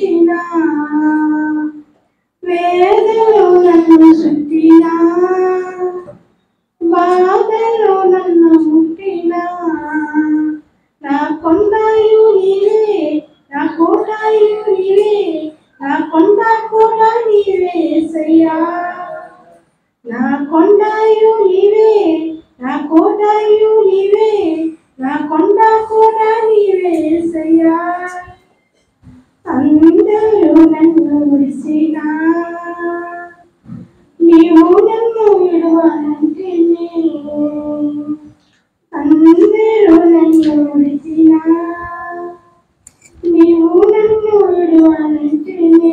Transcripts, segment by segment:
ముంచినా, వేదలో నన్ను చుట్టినా, బాధలో నన్ను ముట్టినా, నా కొండయు నీవే, నా కోటయు నీవే, నా కొండ కోట నీవే యేసయ్యా. నా కొండయు నీవే, నా కోటయు నీవే, నా కొండ కోట నీవే యేసయ్యా. అందరూ నన్ను విడిసినా, నీవు నన్ను విడువనంటిని. అందరూ నన్ను విడిసినా, నీవు నన్ను విడువనంటిని.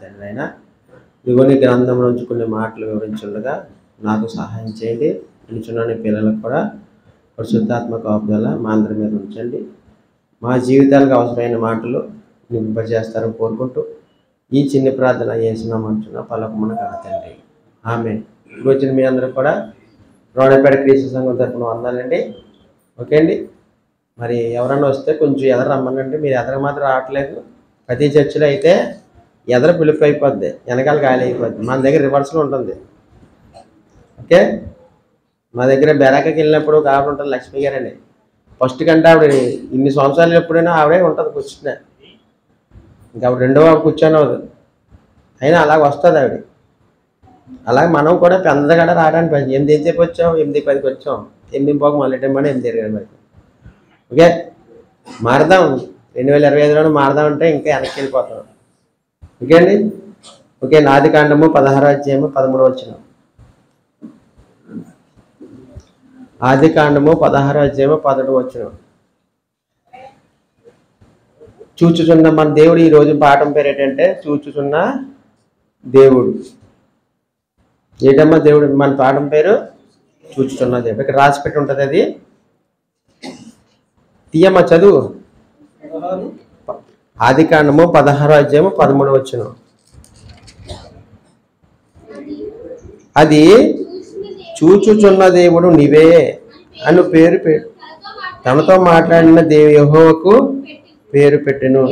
తండ్రైనా ఇదిగోని గ్రంథంలో నుంచి కొన్ని మాటలు వివరించుండగా నాకు సహాయం చేయండి. నిల్చున్న పిల్లలకు కూడా పరిశుద్ధాత్మ కాపుదల మా అందరి మీద ఉంచండి. మా జీవితాలకు అవసరమైన మాటలు నింపజేస్తారని కోరుకుంటూ ఈ చిన్న ప్రార్థన చేసినామంటున్నా పలకమున కాదండి. ఆమె వచ్చిన మీ అందరూ కూడా రోడపేట క్రీస్తు సంఘం తరపున వందాలండి. ఓకే అండి. మరి ఎవరన్నా వస్తే కొంచెం ఎదర రమ్మనండి. మీరు ఎదర మాత్రం రావట్లేదు. ప్రతి చర్చిలో అయితే ఎదర పిలుపు అయిపోద్ది, వెనకాల గాలి అయిపోద్ది. మన దగ్గర రివర్స్లో ఉంటుంది. ఓకే, మా దగ్గర బెరాకకి వెళ్ళినప్పుడు కాబట్టి ఉంటుంది లక్ష్మి గారండి. ఫస్ట్ కంటే ఆవిడ ఇన్ని సంవత్సరాలు ఎప్పుడైనా ఆవిడే ఉంటుంది కూర్చున్నా. ఇంకా ఆవిడ రెండో ఆవిడ కూర్చొని అవుతుంది. అయినా అలాగ వస్తుంది ఆవిడ. అలాగే మనం కూడా పెద్దగా రావడానికి 8:10 వచ్చాం, 8:10 వచ్చాం, 8:15 మళ్ళీ టైం పడి 8:20. ఓకే, మారదాం. 2025లోనే మారదామంటే ఇంకా వెనక్కి వెళ్ళిపోతాం. ఓకే అండి. ఓకే, ఆదికాండము 16వ అధ్యాయము 13వ వచనం. ఆదికాండము 16వ అధ్యాయము 13వ వచనం. చూచుచున్న మన దేవుడు. ఈరోజు పాఠం పేరు ఏంటంటే చూచుచున్న దేవుడు. ఏంటమ్మా దేవుడు? మన పాఠం పేరు చూచుచున్న దేవుడు. ఇక్కడ రాసి పెట్టి ఉంటుంది. అది తీయమ్మా, చదువు. ఆదికాండము 16వ అధ్యాయము 13వ వచనం. అది చూచుచున్న దేవుడు నీవే అని పేరు తనతో మాట్లాడిన యెహోవాకు పేరు పెట్టెను.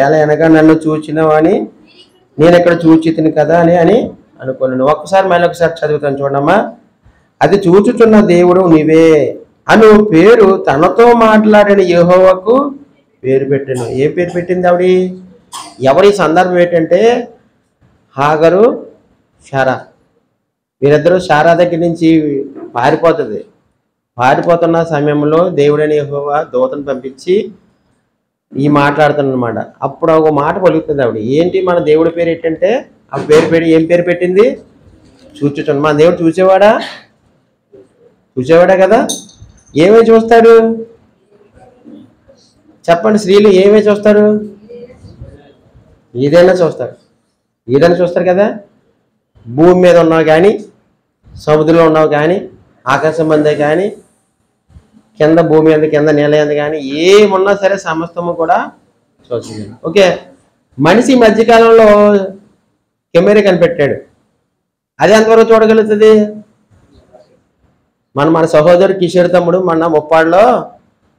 ఎలా అనగా నన్ను చూచినవని నేను ఇక్కడ చూచితిని కదా అని అనుకున్నాను. ఒక్కసారి మళ్ళీ ఒకసారి చదువుతాను చూడమ్మా. అది చూచుచున్న దేవుడు నీవే అను పేరు తనతో మాట్లాడిన యెహోవాకు పేరు పెట్టెను. ఏ పేరు పెట్టింది ఆవిడ? ఎవరి సందర్భం ఏంటంటే హాగరు, శారా. వీరిద్దరూ శారా దగ్గర నుంచి పారిపోతున్న సమయంలో దేవుడని యెహోవా దూతను పంపించి ఈ మాట్లాడుతున్నమాట. అప్పుడు ఒక మాట పలుకుతుంది ఆవిడ. ఏంటి మన దేవుడి పేరు ఏంటంటే ఆ పేరు ఏం పేరు పెట్టింది? చూచుచున్న. మన దేవుడు చూసేవాడా కదా? ఏమై చూస్తాడు చెప్పండి? స్త్రీలు ఏమై చూస్తారు? ఏదైనా చూస్తారు కదా. భూమి మీద ఉన్నావు కానీ, సముద్రంలో ఉన్నావు కానీ, ఆకాశం అందే కానీ, కింద భూమి అందు, కింద నేల అందు కానీ ఏమున్నా సరే సమస్తము కూడా చూస్తుంది. ఓకే, మనిషి మధ్యకాలంలో కెమెరా కనిపెట్టాడు. అది ఎంతవరకు చూడగలుగుతుంది? మన సహోదరుడు కిషోర్ తమ్ముడు మన ముప్పాడులో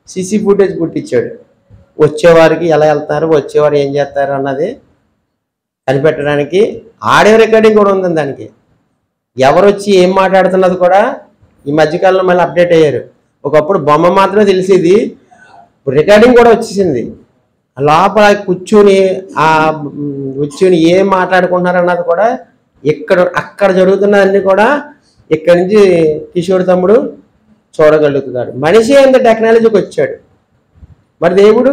సిసి ఫుటేజ్ పుట్టించాడు. వచ్చేవారికి ఎలా వెళ్తున్నారు, వచ్చేవారు ఏం చేస్తారు అన్నది కనిపెట్టడానికి ఆడియో రికార్డింగ్ కూడా ఉంది దానికి. ఎవరు వచ్చి ఏం మాట్లాడుతున్నది కూడా ఈ మధ్యకాలంలో మళ్ళీ అప్డేట్ అయ్యారు. ఒకప్పుడు బొమ్మ మాత్రమే తెలిసేది, రికార్డింగ్ కూడా వచ్చేసింది. లోపల కూర్చుని ఏం మాట్లాడుకుంటున్నారు అన్నది కూడా అక్కడ జరుగుతున్నదన్నీ కూడా ఇక్కడి నుంచి కిషోర్ తమ్ముడు చూడగలుగుతున్నాడు. మనిషి అంత టెక్నాలజీకి వచ్చాడు. మరి దేవుడు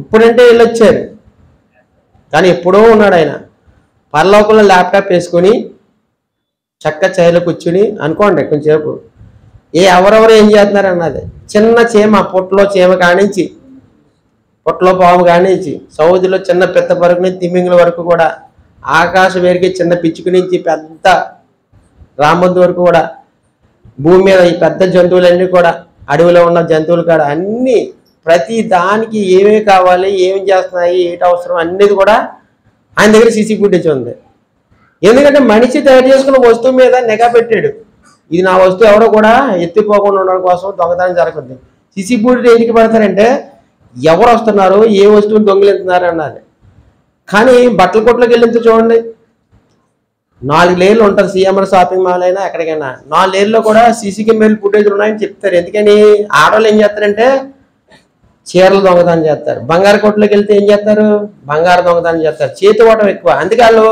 ఇప్పుడంటే వెళ్ళొచ్చారు, కానీ ఎప్పుడో ఉన్నాడు ఆయన. పరలోకంలో ల్యాప్టాప్ వేసుకొని చక్క చైర్లో కూర్చుని అనుకోండి కొంచెంసేపు ఎవరెవరు ఏం చేస్తున్నారు అన్నది. చిన్న చీమ, పొట్టలో చీమ కానించి, పొట్టలో పాము కానించి, సౌదిలో చిన్న పెద్ద వరకు నుంచి తిమ్మింగుల వరకు కూడా, ఆకాశం వేరికి చిన్న పిచ్చుకు నుంచి పెద్ద రామొద్దు వరకు కూడా, భూమి మీద ఈ పెద్ద జంతువులన్నీ కూడా, అడవిలో ఉన్న జంతువులు కూడా అన్నీ, ప్రతి దానికి ఏమేమి కావాలి, ఏమి చేస్తున్నాయి, ఏంటి అవసరం అనేది కూడా ఆయన దగ్గర సీసీ ఫుటేజ్ ఉంది. ఎందుకంటే మనిషి తయారు చేసుకున్న వస్తువు మీద నిఘా పెట్టాడు. ఇది నా వస్తువు ఎవరో కూడా ఎత్తిపోకుండా ఉండడం కోసం దొంగతనం జరగదు. సిసిపూడి ఎందుకు పెడతారంటే ఎవరు వస్తున్నారు, ఏ వస్తువుని దొంగిలిస్తున్నారు అన్నది. కానీ బట్టల కొట్లోకి వెళ్ళింది చూడండి, 4 లేయర్లు ఉంటుంది. సిఎంఆర్ షాపింగ్ మాల్ అయినా ఎక్కడికైనా 4 లేయర్లో కూడా సీసీ కెమెరాలు ఫుటేజ్ ఉన్నాయని చెప్తారు. ఎందుకని ఆడవాళ్ళు ఏం చేస్తారంటే చీరలు దొంగతనం చేస్తారు. బంగారు కొట్లోకి వెళ్తే ఏం చేస్తారు, బంగారు దొంగతనం చేస్తారు. చేతి ఓటం ఎక్కువ. అందుకే వాళ్ళు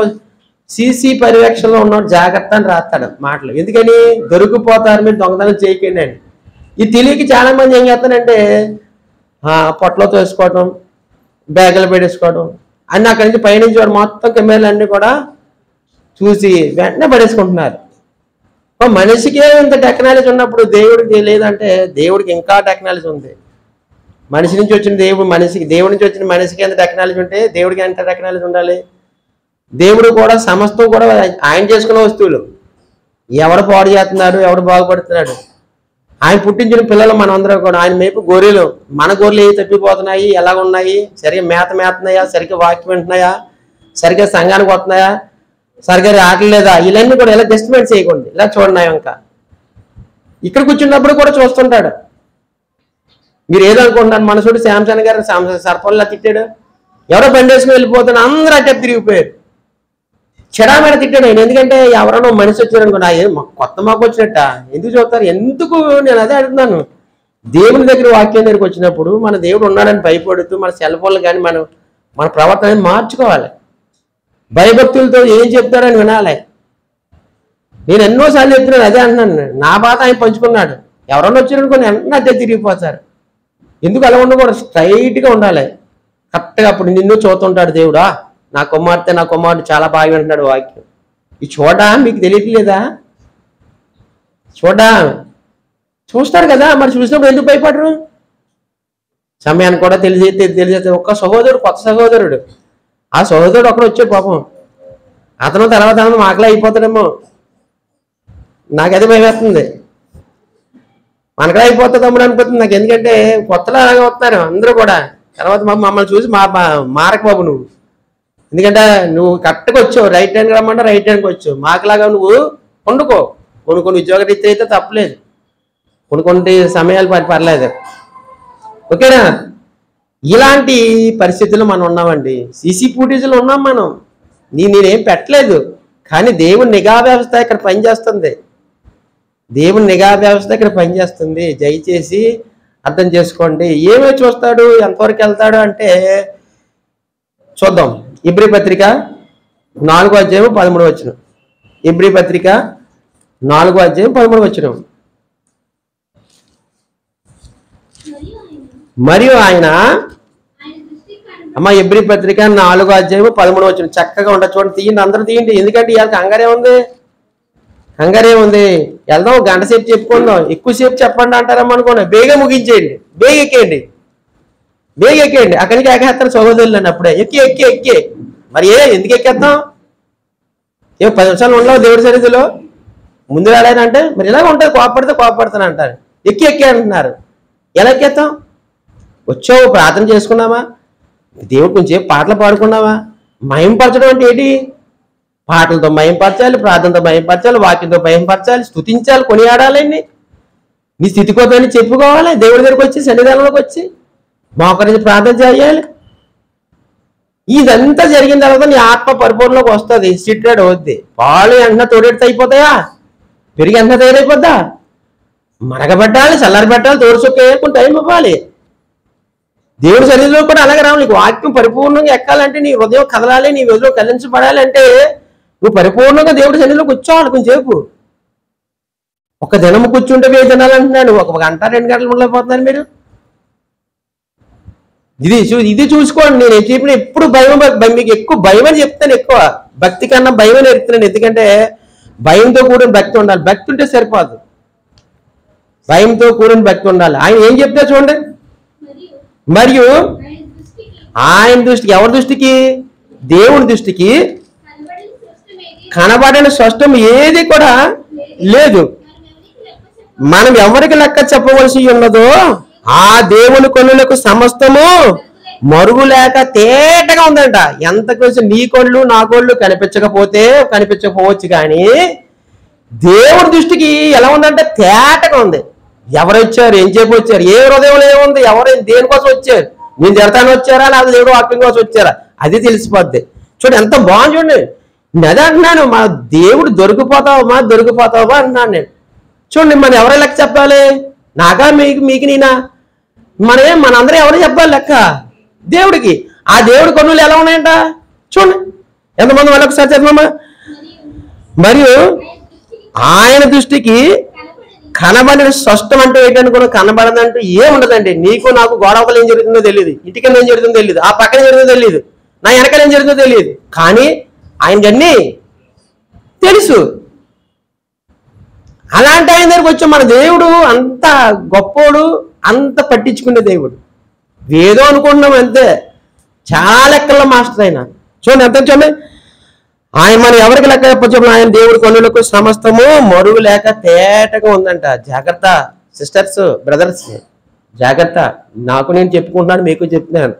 సీసీ పర్యవేక్షణలో ఉన్న జాగ్రత్త అని రాస్తాడు మాటలు. ఎందుకని దొరికిపోతారు, మీరు దొంగతనం చేయకండి అని. ఇది తెలియక చాలా మంది ఏం చేస్తారంటే పొట్టలో తోసుకోవటం, బ్యాగులు పెట్టేసుకోవడం అన్నీ అక్కడి నుంచి పైనుంచి వాడు మొత్తం కెమెరాలు అన్నీ కూడా చూసి వెంటనే పడేసుకుంటున్నారు. మనిషికే ఇంత టెక్నాలజీ ఉన్నప్పుడు దేవుడికి లేదంటే దేవుడికి ఇంకా టెక్నాలజీ ఉంది. మనిషి నుంచి వచ్చిన దేవుడి నుంచి వచ్చిన మనిషికి ఎంత టెక్నాలజీ ఉంటే దేవుడికి ఎంత టెక్నాలజీ ఉండాలి. దేవుడు కూడా సమస్తం కూడా ఆయన చేసుకున్న వస్తువులు. ఎవడు పాడు చేస్తున్నాడు, ఎవడు బాగుపడుతున్నాడు. ఆయన పుట్టించిన పిల్లలు మనందరం కూడా ఆయన మేపు గొర్రెలు. మన గొర్రెలు ఏ తప్పిపోతున్నాయి, ఎలా ఉన్నాయి, సరిగ్గా మేతున్నాయా, సరిగ్గా వాక్యం వింటున్నాయా, సరిగ్గా సంఘానికి వస్తున్నాయా, సరిగ్గా రావట్లేదా, ఇవన్నీ కూడా ఇలా జస్టిఫైడ్ చేయకండి. ఇలా చూడండి. ఇంకా ఇక్కడ కూర్చున్నప్పుడు కూడా చూస్తుంటాడు. మీరు ఏదనుకుంటున్నారు, మనసుడు శాంసంగ్ గారు సర్పంలా తిట్టాడు, ఎవరో బండి వేసుకుని వెళ్ళిపోతాను అందరూ అట్టే తిరిగిపోయారు. చెడామేడ తిట్టాడు ఆయన. ఎందుకంటే ఎవరైనా మనిషి వచ్చారనుకోండి, కొత్త మాకు వచ్చినట్ట ఎందుకు చూస్తారు, ఎందుకు నేను అదే అడుగుతున్నాను. దేవుని దగ్గర వాక్యం దగ్గరికి వచ్చినప్పుడు మన దేవుడు ఉన్నాడని భయపడుతూ మన సెల్ ఫోన్లు కానీ మన ప్రవర్తన మార్చుకోవాలి. భయభక్తులతో ఏం చెప్తారని వినాలి. నేను ఎన్నోసార్లు చెప్తున్నాను, అదే అంటున్నాను. నా బాధ ఆయన పంచుకున్నాడు. ఎవరన్నా వచ్చారనుకోండి వెంటనే అదే తిరిగిపోతారు. ఎందుకు అలా ఉండకూడదు, స్ట్రైట్గా ఉండాలి కరెక్ట్గా. అప్పుడు నిన్ను చూస్తుంటాడు దేవుడా, నా కుమార్తె చాలా బాగా వింటున్నాడు వాక్యం. ఇది మీకు తెలియట్లేదా? చూస్తారు కదా, మరి చూసినప్పుడు ఎందుకు భయపడరు? సమయానికి కూడా తెలిసేది ఒక్క సహోదరుడు, కొత్త సహోదరుడు. ఆ సహోదరుడు ఒకడు వచ్చాడు పాపం. అతను తర్వాత మాకలా అయిపోతాడేమో, నాకది భయం వేస్తుంది. మనకలా అయిపోతుంది తమ్ముడు అనిపోతుంది నాకు. ఎందుకంటే కొత్తలో అలాగే వస్తున్నారు అందరూ కూడా. తర్వాత మమ్మల్ని చూసి మారక బాబు నువ్వు, ఎందుకంటే నువ్వు కరెక్ట్గా వచ్చావు, రైట్ హ్యాండ్కి రమ్మంటే రైట్ హ్యాండ్కి వచ్చావు. మాకులాగా నువ్వు కొన్ని ఉద్యోగరీత్యా అయితే తప్పలేదు, కొన్ని సమయాలు పర్లేదు, ఓకేనా? ఇలాంటి పరిస్థితుల్లో మనం ఉన్నామండి. సీసీ ఫుటేజ్లో ఉన్నాం మనం. నేనేం పెట్టలేదు, కానీ దేవుని నిఘా వ్యవస్థ ఇక్కడ పనిచేస్తుంది. దేవుని నిఘా వ్యవస్థ ఇక్కడ పనిచేస్తుంది. దయచేసి అర్థం చేసుకోండి. ఏమో చూస్తాడు, ఎంతవరకు వెళ్తాడు అంటే చూద్దాం. ఇబ్రీ పత్రిక 4వ అధ్యాయం 13వ వచనం. ఇబ్రీ పత్రిక 4వ అధ్యాయం 13వ వచనం. మరియు ఆయన అమ్మ ఇబ్రీ పత్రిక 4వ అధ్యాయం 13వ వచనం చక్కగా ఉండదు చూడండి. తీయండి, అందరూ తీయండి. ఎందుకంటే ఇవాళ కంగారే ఉంది. వెళ్దాం, గంట సేపు చెప్పుకుందాం, ఎక్కువసేపు చెప్పండి అంటారమ్మా అనుకోండి. బేగా ముగించేయండి, బేగ ఎక్కేయండి. అక్కడి నుంచి ఎక్కేస్తారు సహోదరులు అని. అప్పుడే ఎక్కి మరి ఎందుకు ఎక్కేద్దాం? 10 నిమిషాలు ఉండవు దేవుడి సన్నిధిలో ముందు వెళ్ళాలంటే మరి ఇలాగ ఉంటుంది. కోపడతాను అంటారు. ఎక్కి అంటున్నారు. ఎలా ఎక్కేస్తాం? వచ్చావు, ప్రార్థన చేసుకున్నావా, దేవుడి కొంచెం పాటలు పాడుకున్నావా? మయంపరచడం అంటే ఏంటి? పాటలతో మయంపరచాలి, ప్రార్థనతో మయంపరచాలి, వాక్యంతో మయంపరచాలి, స్తుతించాలి, కొనియాడాలండి. నీ స్థితికోతని చెప్పుకోవాలి. దేవుడి దగ్గరికి వచ్చి సన్నిధానంలోకి వచ్చి మోకరించి ప్రార్థన చేయాలి. ఇదంతా జరిగిన తర్వాత నీ ఆత్మ పరిపూర్ణలోకి వస్తుంది. సిట్టాడు వద్ది పాలు వెంటనే తోడెడితే అయిపోతాయా? పెరిగి వెంటనే తయారైపోద్దా? మరగబెట్టాలి, చల్లారి పెట్టాలి, తోడు చొక్క వేయకుండా టైం ఇవ్వాలి. దేవుడి శరీరంలో కూడా అలాగే రావాలి. నీకు వాక్యం పరిపూర్ణంగా ఎక్కాలంటే నీ హృదయం కదలాలి, నీ హృదయం కదిలించబడాలంటే నువ్వు పరిపూర్ణంగా దేవుడి శరీరంలో కూర్చోవాలి. కొంచెంసేపు ఒక దినము కూర్చుంటే 10 దినాలు అంటున్నాడు. 1 గంట 2 గంటలు ఉండలేకపోతున్నారు మీరు. ఇది చూసుకోండి. నేను చెప్పిన ఎప్పుడు మీకు ఎక్కువ భయం అని చెప్తాను. ఎక్కువ భక్తి కన్నా భయం అని చెప్తున్నాను. ఎందుకంటే భయంతో కూడిన భక్తి ఉండాలి. భక్తి ఉంటే సరిపోదు, భయంతో కూడిన భక్తి ఉండాలి. ఆయన ఏం చెప్తా చూడండి. మరియు ఆయన దృష్టికి, ఎవరి దృష్టికి? దేవుని దృష్టికి కనబడిన స్పష్టం ఏది కూడా లేదు. మనం ఎవరికి లెక్క చెప్పవలసి ఉన్నదో ఆ దేవుని కన్నులకు సమస్తము మరుగు లేక తేటగా ఉందంట. ఎంత కొంచెం నీ కోళ్ళు నా కోళ్ళు కనిపించకపోవచ్చు, కానీ దేవుడి దృష్టికి ఎలా ఉందంటే తేటగా ఉంది. ఎవరు వచ్చారు, ఏం చెప్పి వచ్చారు, ఏ హృదయంలో ఏముంది, ఎవరు దేనికోసం వచ్చారు, నేను తిడతాను వచ్చారా లేదా దేవుడు వాక్యం కోసం వచ్చారా, అది తెలిసిపోద్ది. చూడండి ఎంత బాగుంది. చూడండి అదే అంటున్నాను, మా దేవుడు దొరికిపోతావా అంటున్నాను నేను. చూడండి మనం ఎవరైనా లెక్క చెప్పాలి, నాకా మీకు నేనా, మనందరం ఎవరు చెప్పాలి లెక్క? దేవుడికి. ఆ దేవుడి కన్నులు ఎలా ఉన్నాయంట చూడండి, ఎంతమంది వాళ్ళు ఒకసారి చదవమ్మా. మరియు ఆయన దృష్టికి కనబడిన స్పష్టం అంటే ఏంటనుకో, కనబడదంటూ ఏముండదండి. నీకు నాకు గోడవకలు ఏం జరుగుతుందో తెలియదు, ఇంటికి ఏం జరుగుతుందో తెలియదు, ఆ పక్కన ఏం జరుగుతుందో తెలియదు, నా వెనకాల ఏం జరుగుతుందో తెలియదు, కానీ ఆయనకన్నీ తెలుసు. అలాంటి ఆయన దగ్గరికి వచ్చి మన దేవుడు అంత గొప్పోడు, అంత పట్టించుకునే దేవుడు. ఏదో అనుకుంటున్నాం అంతే, చాలా లెక్కల్లో మాస్టర్ అయినా. చూడండి ఎంత చూడండి, ఆయన మనం ఎవరికి లెక్క చెప్పచ్చు, ఆయన దేవుడి కన్నులకు సమస్తము మరుగు లేక తేటగా ఉందంట. జాగ్రత్త సిస్టర్స్, బ్రదర్స్, జాగ్రత్త. నాకు నేను చెప్పుకుంటున్నాను, మీకు చెప్తున్నాను.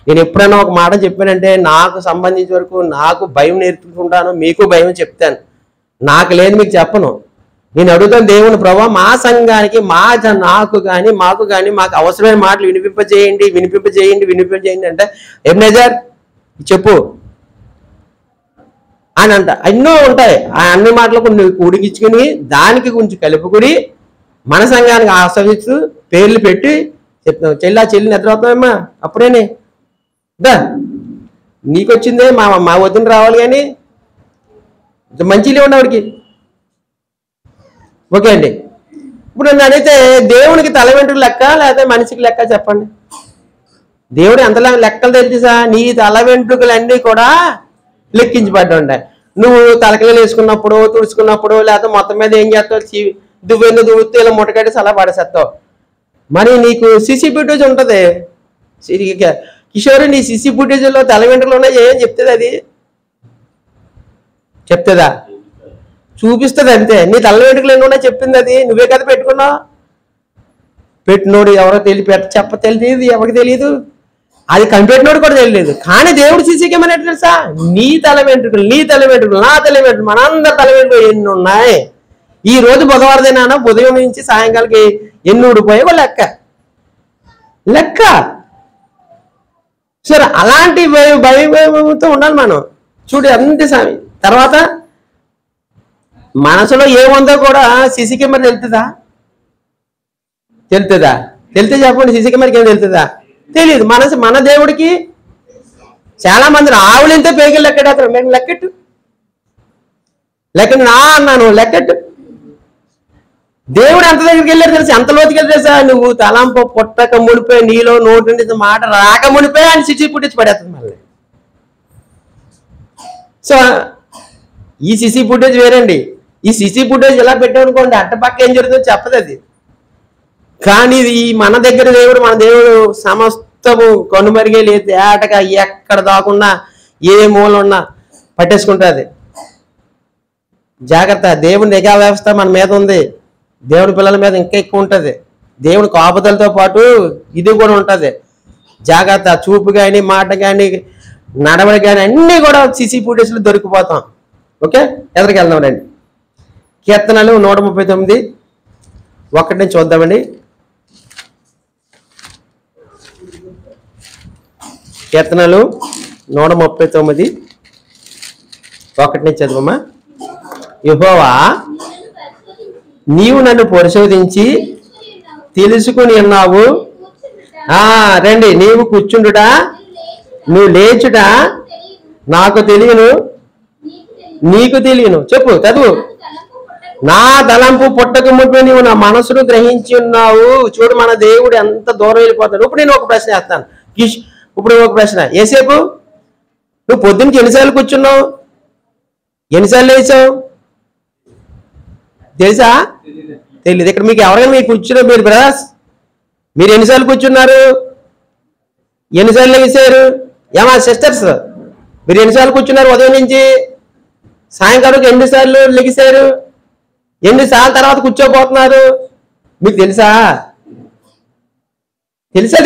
నేను ఎప్పుడైనా ఒక మాట చెప్పానంటే నాకు సంబంధించిన వరకు నాకు భయం నేర్చుకుంటాను, మీకు భయం చెప్తాను. నాకు లేదు మీకు చెప్పను. నేను అడుగుతాను దేవుని, ప్రభావ మా సంఘానికి నాకు కానీ మాకు కానీ మాకు అవసరమైన మాటలు వినిపింపజేయండి అంటే ఎబ్నేజర్ చెప్పు అని అంట. ఎన్నో ఉంటాయి, ఆ అన్ని మాటలు కొన్ని ఉడికించుకుని దానికి కొంచెం కలుపుకుని మన సంఘానికి ఆశ్రయిస్తూ పేర్లు పెట్టి చెప్తాం. చెల్లి నిద్రవుతామమ్మా, అప్పుడేనే దా నీకు వచ్చిందే మా వద్దున రావాలి, కానీ మంచి లేవండి ఆవిడికి. ఓకే అండి. ఇప్పుడు నన్ను అడిగితే దేవునికి తల వెంట్రుకలు లెక్క లేకపోతే మనిషికి లెక్క చెప్పండి. దేవుడు ఎంత లెక్కలు తెలుసా, నీ తల వెంట్రుకలన్నీ కూడా లెక్కించబడ్డా ఉంటాయి. నువ్వు తలకలు వేసుకున్నప్పుడు, తుడుచుకున్నప్పుడు, లేకపోతే మొత్తం మీద ఏం చేస్తావు, దువ్వుతూ ఇలా ముట్టకట్టేసి అలా పడేసేస్తావు. మరి నీకు సిసి ఫుటేజ్ ఉంటుంది. కిషోర్ నీ సిసి ఫుటేజ్లో తల వెంట్రుకలు ఉన్నాయి ఏం చెప్తుంది, అది చెప్తుందా? చూపిస్తుంది అంతే. నీ తల వెంట్రుకలు ఎన్ని ఉన్నాయి చెప్పింది, అది నువ్వే కదా పెట్టుకున్నావు. పెట్టినోడు ఎవరో తెలియదు, ఎవరికి తెలియదు, అది కనిపెట్టినోడు కూడా తెలియదు. కానీ దేవుడు సీసీ కెమెరా తెలుసా, నీ తల వెంట్రుకలు, నా తల వెంట్రుకలు, మనందరి తల వెంట్రుకలు ఎన్ని ఉన్నాయి. ఈ రోజు బుధవారదేనా, ఉదయం నుంచి సాయంకాలకి ఎన్ని ఊడిపోయావో లెక్క. సరే, అలాంటి భయంతో ఉండాలి మనం. చూడు అంతే స్వామి. తర్వాత మనసులో ఏముందో కూడా సీసీ కెమెరా తెలుతుందా? తెలితే చెప్పండి, సీసీ కెమెరాకి ఏం తెలుతుందా? తెలియదు. మన దేవుడికి చాలా మంది ఆవులింతే పేగలు లెక్కడతారు. మేము లెక్కట్టు నా అన్నాను లెక్కట్టు. దేవుడు ఎంత దగ్గరికి వెళ్ళారు తెలుసా, ఎంత లోతుకి వెళ్ళి తెలుసా, నువ్వు తలంపు పుట్టక మునిపోయి నీలో నోటి నుండి మాట రాక మునిపోయి ఆయన సిసి పుట్టించి పడేస్తుంది మళ్ళీ. సో ఈ సిసి ఫుటేజ్ వేరండి. ఈ సిసి ఫుటేజ్ ఇలా పెట్టామనుకోండి, అట్టపక్క ఏం జరుగుతుందో చెప్పదు అది. కానీ ఈ మన దేవుడు సమస్తము కనుమరిగే లేదు, తేటగా ఎక్కడ దాకున్నా ఏ మూల ఉన్నా పట్టేసుకుంటుంది. జాగ్రత్త. దేవుని నిఘా వ్యవస్థ మన మీద ఉంది, దేవుని పిల్లల మీద ఇంకా ఎక్కువ ఉంటుంది. దేవుని కాపుదలతో పాటు ఇది కూడా ఉంటుంది. జాగ్రత్త. చూపు కానీ, మాట కానీ, నడవడి కానీ అన్నీ కూడా సిసి ఫుటేజ్లో దొరికిపోతాం. ఓకే, ఎదురుకి వెళ్దాం రండి. కీర్తనలు 139 1 నుంచి చూద్దామండి. కీర్తనలు 139 1 నుంచి చదువమ్మా. యెహోవా, నీవు నన్ను పరిశోధించి తెలుసుకుని ఉన్నావు. రండి. నీవు కూర్చుండుట, నువ్వు లేచుట నాకు తెలియను, నీకు తెలియను. చెప్పు, చదువు. నా తలంపు పుట్టక మునిపే నీవు నా మనసును గ్రహించి ఉన్నావు. చూడు మన దేవుడు ఎంత దూరం వెళ్ళిపోతాడు. ఇప్పుడు నేను ఒక ప్రశ్న వేస్తాను. ఇప్పుడు ఒక ప్రశ్న. ఏసేపు నువ్వు పొద్దున్నకి ఎన్నిసార్లు కూర్చున్నావు, ఎన్నిసార్లు వేసావు తెలుసా? తెలియదు. ఇక్కడ మీకు ఎవరైనా మీరు కూర్చున్నారు, మీరు బ్రదర్స్ మీరు ఎన్నిసార్లు కూర్చున్నారు, ఎన్నిసార్లు వేసారు? ఏమా సిస్టర్స్ మీరు ఎన్నిసార్లు కూర్చున్నారు? ఉదయం నుంచి సాయంకాలం ఎన్నిసార్లు లెగిశారు, ఎన్నిసార్లు తర్వాత కూర్చోబోతున్నారు మీకు తెలుసా?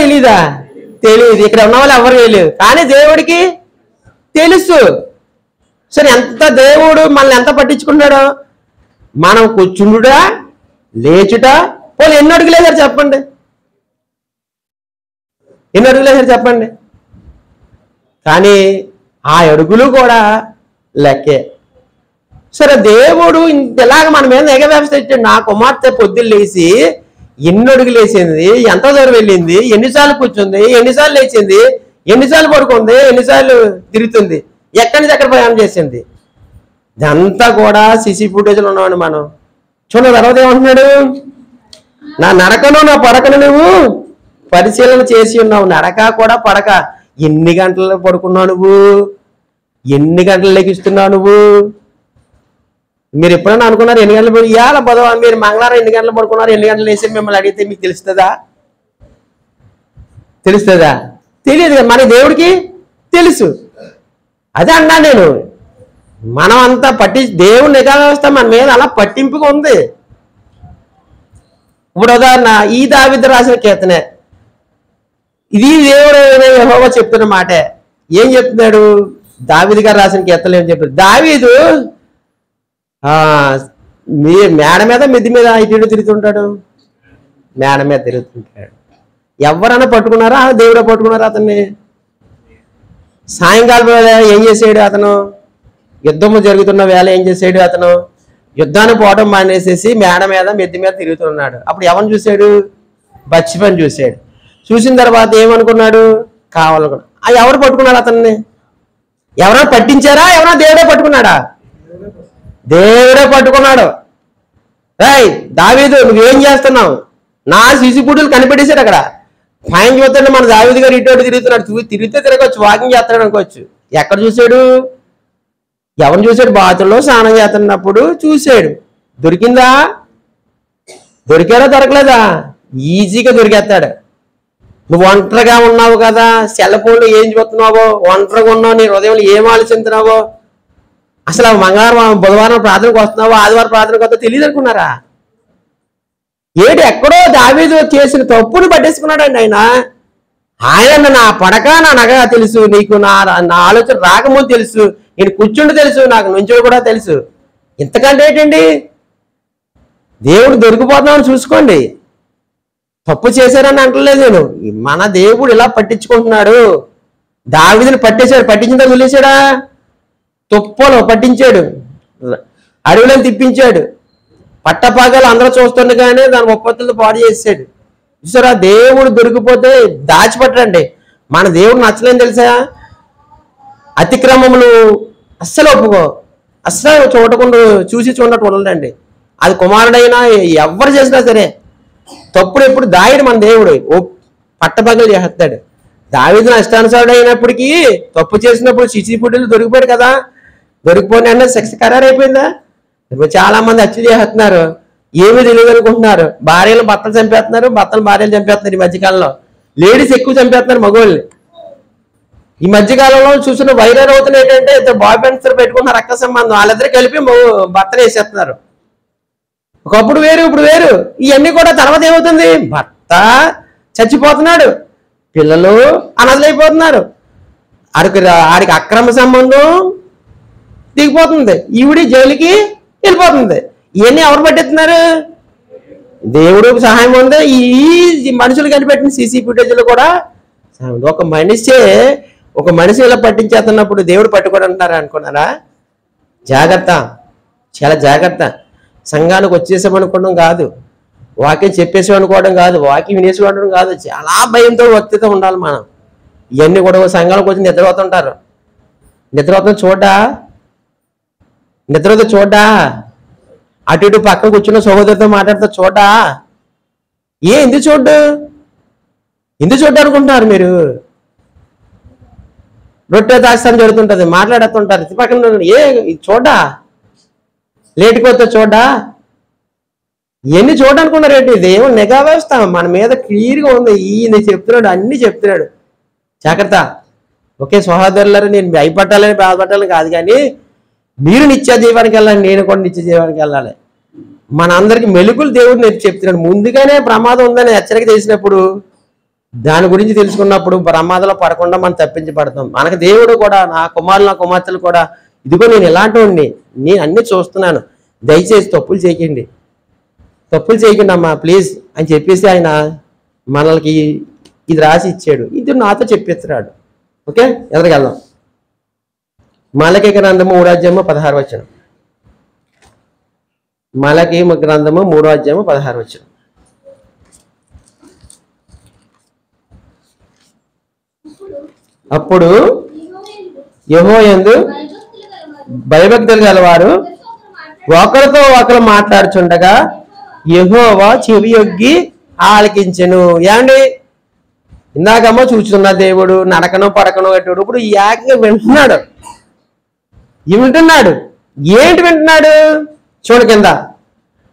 తెలీదా? తెలియదు. ఇక్కడ ఉన్న వాళ్ళు ఎవరు తెలియదు, కానీ దేవుడికి తెలుసు. సరే, ఎంత దేవుడు మనల్ని ఎంత పట్టించుకున్నాడో. మనం కూర్చుండుడా, లేచుట, పోనీ ఎన్ని అడుగులు వేశారు చెప్పండి, ఎన్ని అడుగులు వేశారు చెప్పండి. కానీ ఆ అడుగులు కూడా లెక్కే. సరే, దేవుడు ఇలాగ మన మీద ఎగ వ్యవస్థ ఇచ్చాడు. నా కుమార్తె పొద్దున్న లేచి ఎన్ని అడుగులు వేసింది, ఎంత దూరం వెళ్ళింది, ఎన్నిసార్లు కూర్చుంది, ఎన్నిసార్లు లేచింది, ఎన్నిసార్లు పడుకుంది, ఎన్నిసార్లు తిరుగుతుంది, ఎక్కడి నుంచి ఎక్కడ ప్రయాణం చేసింది, ఇదంతా కూడా సీసీ ఫుటేజ్లో ఉన్నామని మనం చూడ. తర్వాత ఏమంటున్నాడు, నా నడకను నా పడకను నువ్వు పరిశీలన చేసి ఉన్నావు. నడక కూడా పడక. ఎన్ని గంటలు పడుకున్నావు నువ్వు, ఎన్ని గంటలు లెగిస్తున్నావు నువ్వు. మీరు ఎప్పుడైనా అనుకున్నారు ఎన్ని గంటలు పడి ఇవాళ బుధవారం మీరు మంగళవారం ఎన్ని గంటలు పడుకున్నారు, ఎన్ని గంటలు వేసి మిమ్మల్ని అడిగితే మీకు తెలుస్తుందా? తెలుస్తుందా? తెలియదు కదా. మన దేవుడికి తెలుసు. అదే అన్నా నేను, మనం అంతా దేవుడి నిఘా వ్యవస్థ మన మీద అలా పట్టింపుగా ఉంది. ఇప్పుడు ఉదాహరణ, ఈ దావీదు రాసిన కీర్తనే, ఇది దేవుడు యెహోవా చెప్తున్న మాటే. ఏం చెప్తున్నాడు? దావీదు గారు రాసిన కీర్తనలు ఏం చెప్పారు? దావీదు మేడ మీద మిద్ది మీద ఇటు తిరుగుతుంటాడు, మేడ మీద తిరుగుతుంటాడు. ఎవరైనా పట్టుకున్నారా? దేవుడే పట్టుకున్నారా అతన్ని? సాయంకాలం వేళ ఏం చేసాడు అతను? యుద్ధము జరుగుతున్న వేళ ఏం చేసాడు అతను? యుద్ధాన్ని పోవడం మానేసేసి మేడ మీద మిద్ది మీద తిరుగుతున్నాడు. అప్పుడు ఎవరిని చూశాడు? బచ్చిపని చూశాడు. చూసిన తర్వాత ఏమనుకున్నాడు? కావాలనుకున్నాడు. ఎవరు పట్టుకున్నాడు అతన్ని? ఎవరైనా పట్టించారా? ఎవరైనా దేవుడే పట్టుకున్నాడా? దేవుడే పట్టుకున్నాడు. రేయ్ దావీదు, నువ్వేం చేస్తున్నావు? నా శిశుపుడులు కనిపెట్టేశాడు అక్కడ. పైన చూస్తుంటే మన దావీదు గారు ఇటు తిరుగుతున్నాడు. తిరిగితే తిరగచ్చు, వాకింగ్ చేస్తాడు అనుకోవచ్చు. ఎక్కడ చూశాడు? ఎవరిని చూశాడు? బాతుల్లో స్నానం చేస్తున్నప్పుడు చూశాడు. దొరికిందా? దొరికాడా దొరకలేదా? ఈజీగా దొరికేస్తాడు. నువ్వు ఒంటరిగా ఉన్నావు కదా, సెల్ ఫోన్లో ఏం చూస్తున్నావో, ఒంటరిగా ఉన్నావు, నీ హృదయంలో ఏం ఆలోచిస్తున్నావో, అసలు మంగళవారం బుధవారం ప్రార్థనకు వస్తున్నావో, ఆదివారం ప్రార్థనకు వస్తావో తెలియదు అనుకున్నారా? ఏడు ఎక్కడో దావీదు చేసిన తప్పును పట్టేసుకున్నాడండి ఆయన. ఆయన నా పడక నా నగ తెలుసు, నీకు నా ఆలోచన రాకముందు తెలుసు, నేను కూర్చుండి తెలుసు, నాకు నుంచో కూడా తెలుసు. ఇంతకంటే ఏంటండి? దేవుడు దొరికిపోతున్నామని చూసుకోండి. తప్పు చేశారని అంటలేదు నేను. మన దేవుడు ఇలా పట్టించుకుంటున్నాడు. దావీదుని పట్టేశాడు. పట్టించిన తర్వాత వదిలేశాడా? తుప్పలు పట్టించాడు, అడవులను తిప్పించాడు, పట్టపాగాలు అందరూ చూస్తుండగానే దాని ఉత్పత్తులతో పాడు చేసాడు. చూసారా? దేవుడు దొరికిపోతే దాచిపెట్టండి. మన దేవుడు నచ్చలేని తెలుసా? అతిక్రమములు అస్సలు ఒప్పుకో, అస్సలు చూడకుండా చూసి చూడటం ఉండదండి. అది కుమారుడైనా ఎవరు చేసినా సరే తప్పుడు ఎప్పుడు దాయడు మన దేవుడు. పట్టపగలు చేస్తాడు. దావీదు ఇష్టానుసారుడు అయినప్పటికీ తప్పు చేసినప్పుడు శిశుపుడులు దొరికిపోయాడు కదా. దొరికిపోయిన అంటే శిక్ష ఖరారైపోయిందా? ఇప్పుడు చాలా మంది హత్య చేస్తున్నారు, ఏమీ తెలియదు అనుకుంటున్నారు. భార్యలు భర్తలు చంపేస్తున్నారు, భర్తలు భార్యలు చంపేస్తున్నారు. ఈ మధ్యకాలంలో లేడీస్ ఎక్కువ చంపేస్తున్నారు మగవాళ్ళని. ఈ మధ్యకాలంలో చూసిన వైరల్ అవుతున్న ఏంటంటే ఇద్దరు బాయ్ ఫ్రెండ్స్ పెట్టుకుంటున్నారు రక్త సంబంధం, వాళ్ళిద్దరు కలిపి భర్తలు వేసేస్తున్నారు. ఒకప్పుడు వేరు, ఇప్పుడు వేరు. ఇవన్నీ కూడా తర్వాత ఏమవుతుంది? భర్త చచ్చిపోతున్నాడు, పిల్లలు అనాథలైపోతున్నారు, ఆడికి అక్రమ సంబంధం దిగిపోతుంది, ఈవిడి జైలుకి వెళ్ళిపోతుంది. ఇవన్నీ ఎవరు పట్టిస్తున్నారు? దేవుడు సహాయం ఉంది. ఈ మనుషులు కనిపెట్టిన సీసీ ఫుటేజ్లు కూడా ఒక మనిషి ఇలా పట్టించేస్తున్నప్పుడు దేవుడు పట్టుకోడు అంటారా అనుకున్నారా? జాగ్రత్త, చాలా జాగ్రత్త. సంఘానికి వచ్చేసామనుకోవడం కాదు, వాక్యం చెప్పేసామనుకోవడం కాదు, వాక్యం వినేసుకోవడం కాదు. చాలా భయంతో వ్యక్తితో ఉండాలి మనం. ఇవన్నీ కూడా సంఘాలకు వచ్చి నిద్రపోతుంటారు. నిద్రపోతున్న చూడ్డా అటు ఇటు పక్కన కూర్చున్న సహోదరితో మాట్లాడుతూ చూడ్డా. ఎందుకు చూడ్డు అనుకుంటున్నారు మీరు? రొట్టె దాస్తాను జరుగుతుంటది, మాట్లాడుతుంటారు పక్కన. చూడ్డా, లేటుకి వస్తే చూడ్డా. ఎన్ని చూడనుకున్నారు ఏంటి? దేవుడు నిఘా వ్యవస్థ మన మీద క్లియర్గా ఉంది. ఈయన చెప్తున్నాడు, అన్ని చెప్తున్నాడు. జాగ్రత్త. ఓకే సహోదరులారా, నేను భయపట్టాలని బాధపట్టాలని కాదు, కానీ మీరు నిత్య జీవానికి వెళ్ళాలి, నేను కూడా నిత్య జీవానికి వెళ్ళాలి. మన అందరికి మెలుకులు దేవుడు నేను చెప్తున్నాడు. ముందుగానే ప్రమాదం ఉందని హెచ్చరిక చేసినప్పుడు దాని గురించి తెలుసుకున్నప్పుడు ప్రమాదంలో పడకుండా మనం తప్పించబడతాం. మనకు దేవుడు కూడా నా కుమారులు నా కుమార్తెలు కూడా ఇదిగో నేను ఇలాంటి వాడిని, నేను అన్నీ చూస్తున్నాను, దయచేసి తప్పులు చేయకండి అమ్మా ప్లీజ్ అని చెప్పేసి ఆయన మనకి ఇది రాసి ఇచ్చాడు. ఇది నాతో చెప్పిస్తున్నాడు. ఓకే, ఎదరికెళ్దాం. మలకి గ్రంథము 3:16. మలకి గ్రంథము 3:16. అప్పుడు యెహోవాయందు భయభక్తులు గలవారు ఒకరితో ఒకరు మాట్లాడుచుండగా యెహోవా చెవియొగ్గి ఆలకించెను. ఏమండి, ఇందాకమ్మో చూస్తున్న దేవుడు నడకను పడకను పెట్టాడు, ఇప్పుడు ఈ ఏకంగా వింటున్నాడు. ఏంటి వింటున్నాడు చూడ కింద.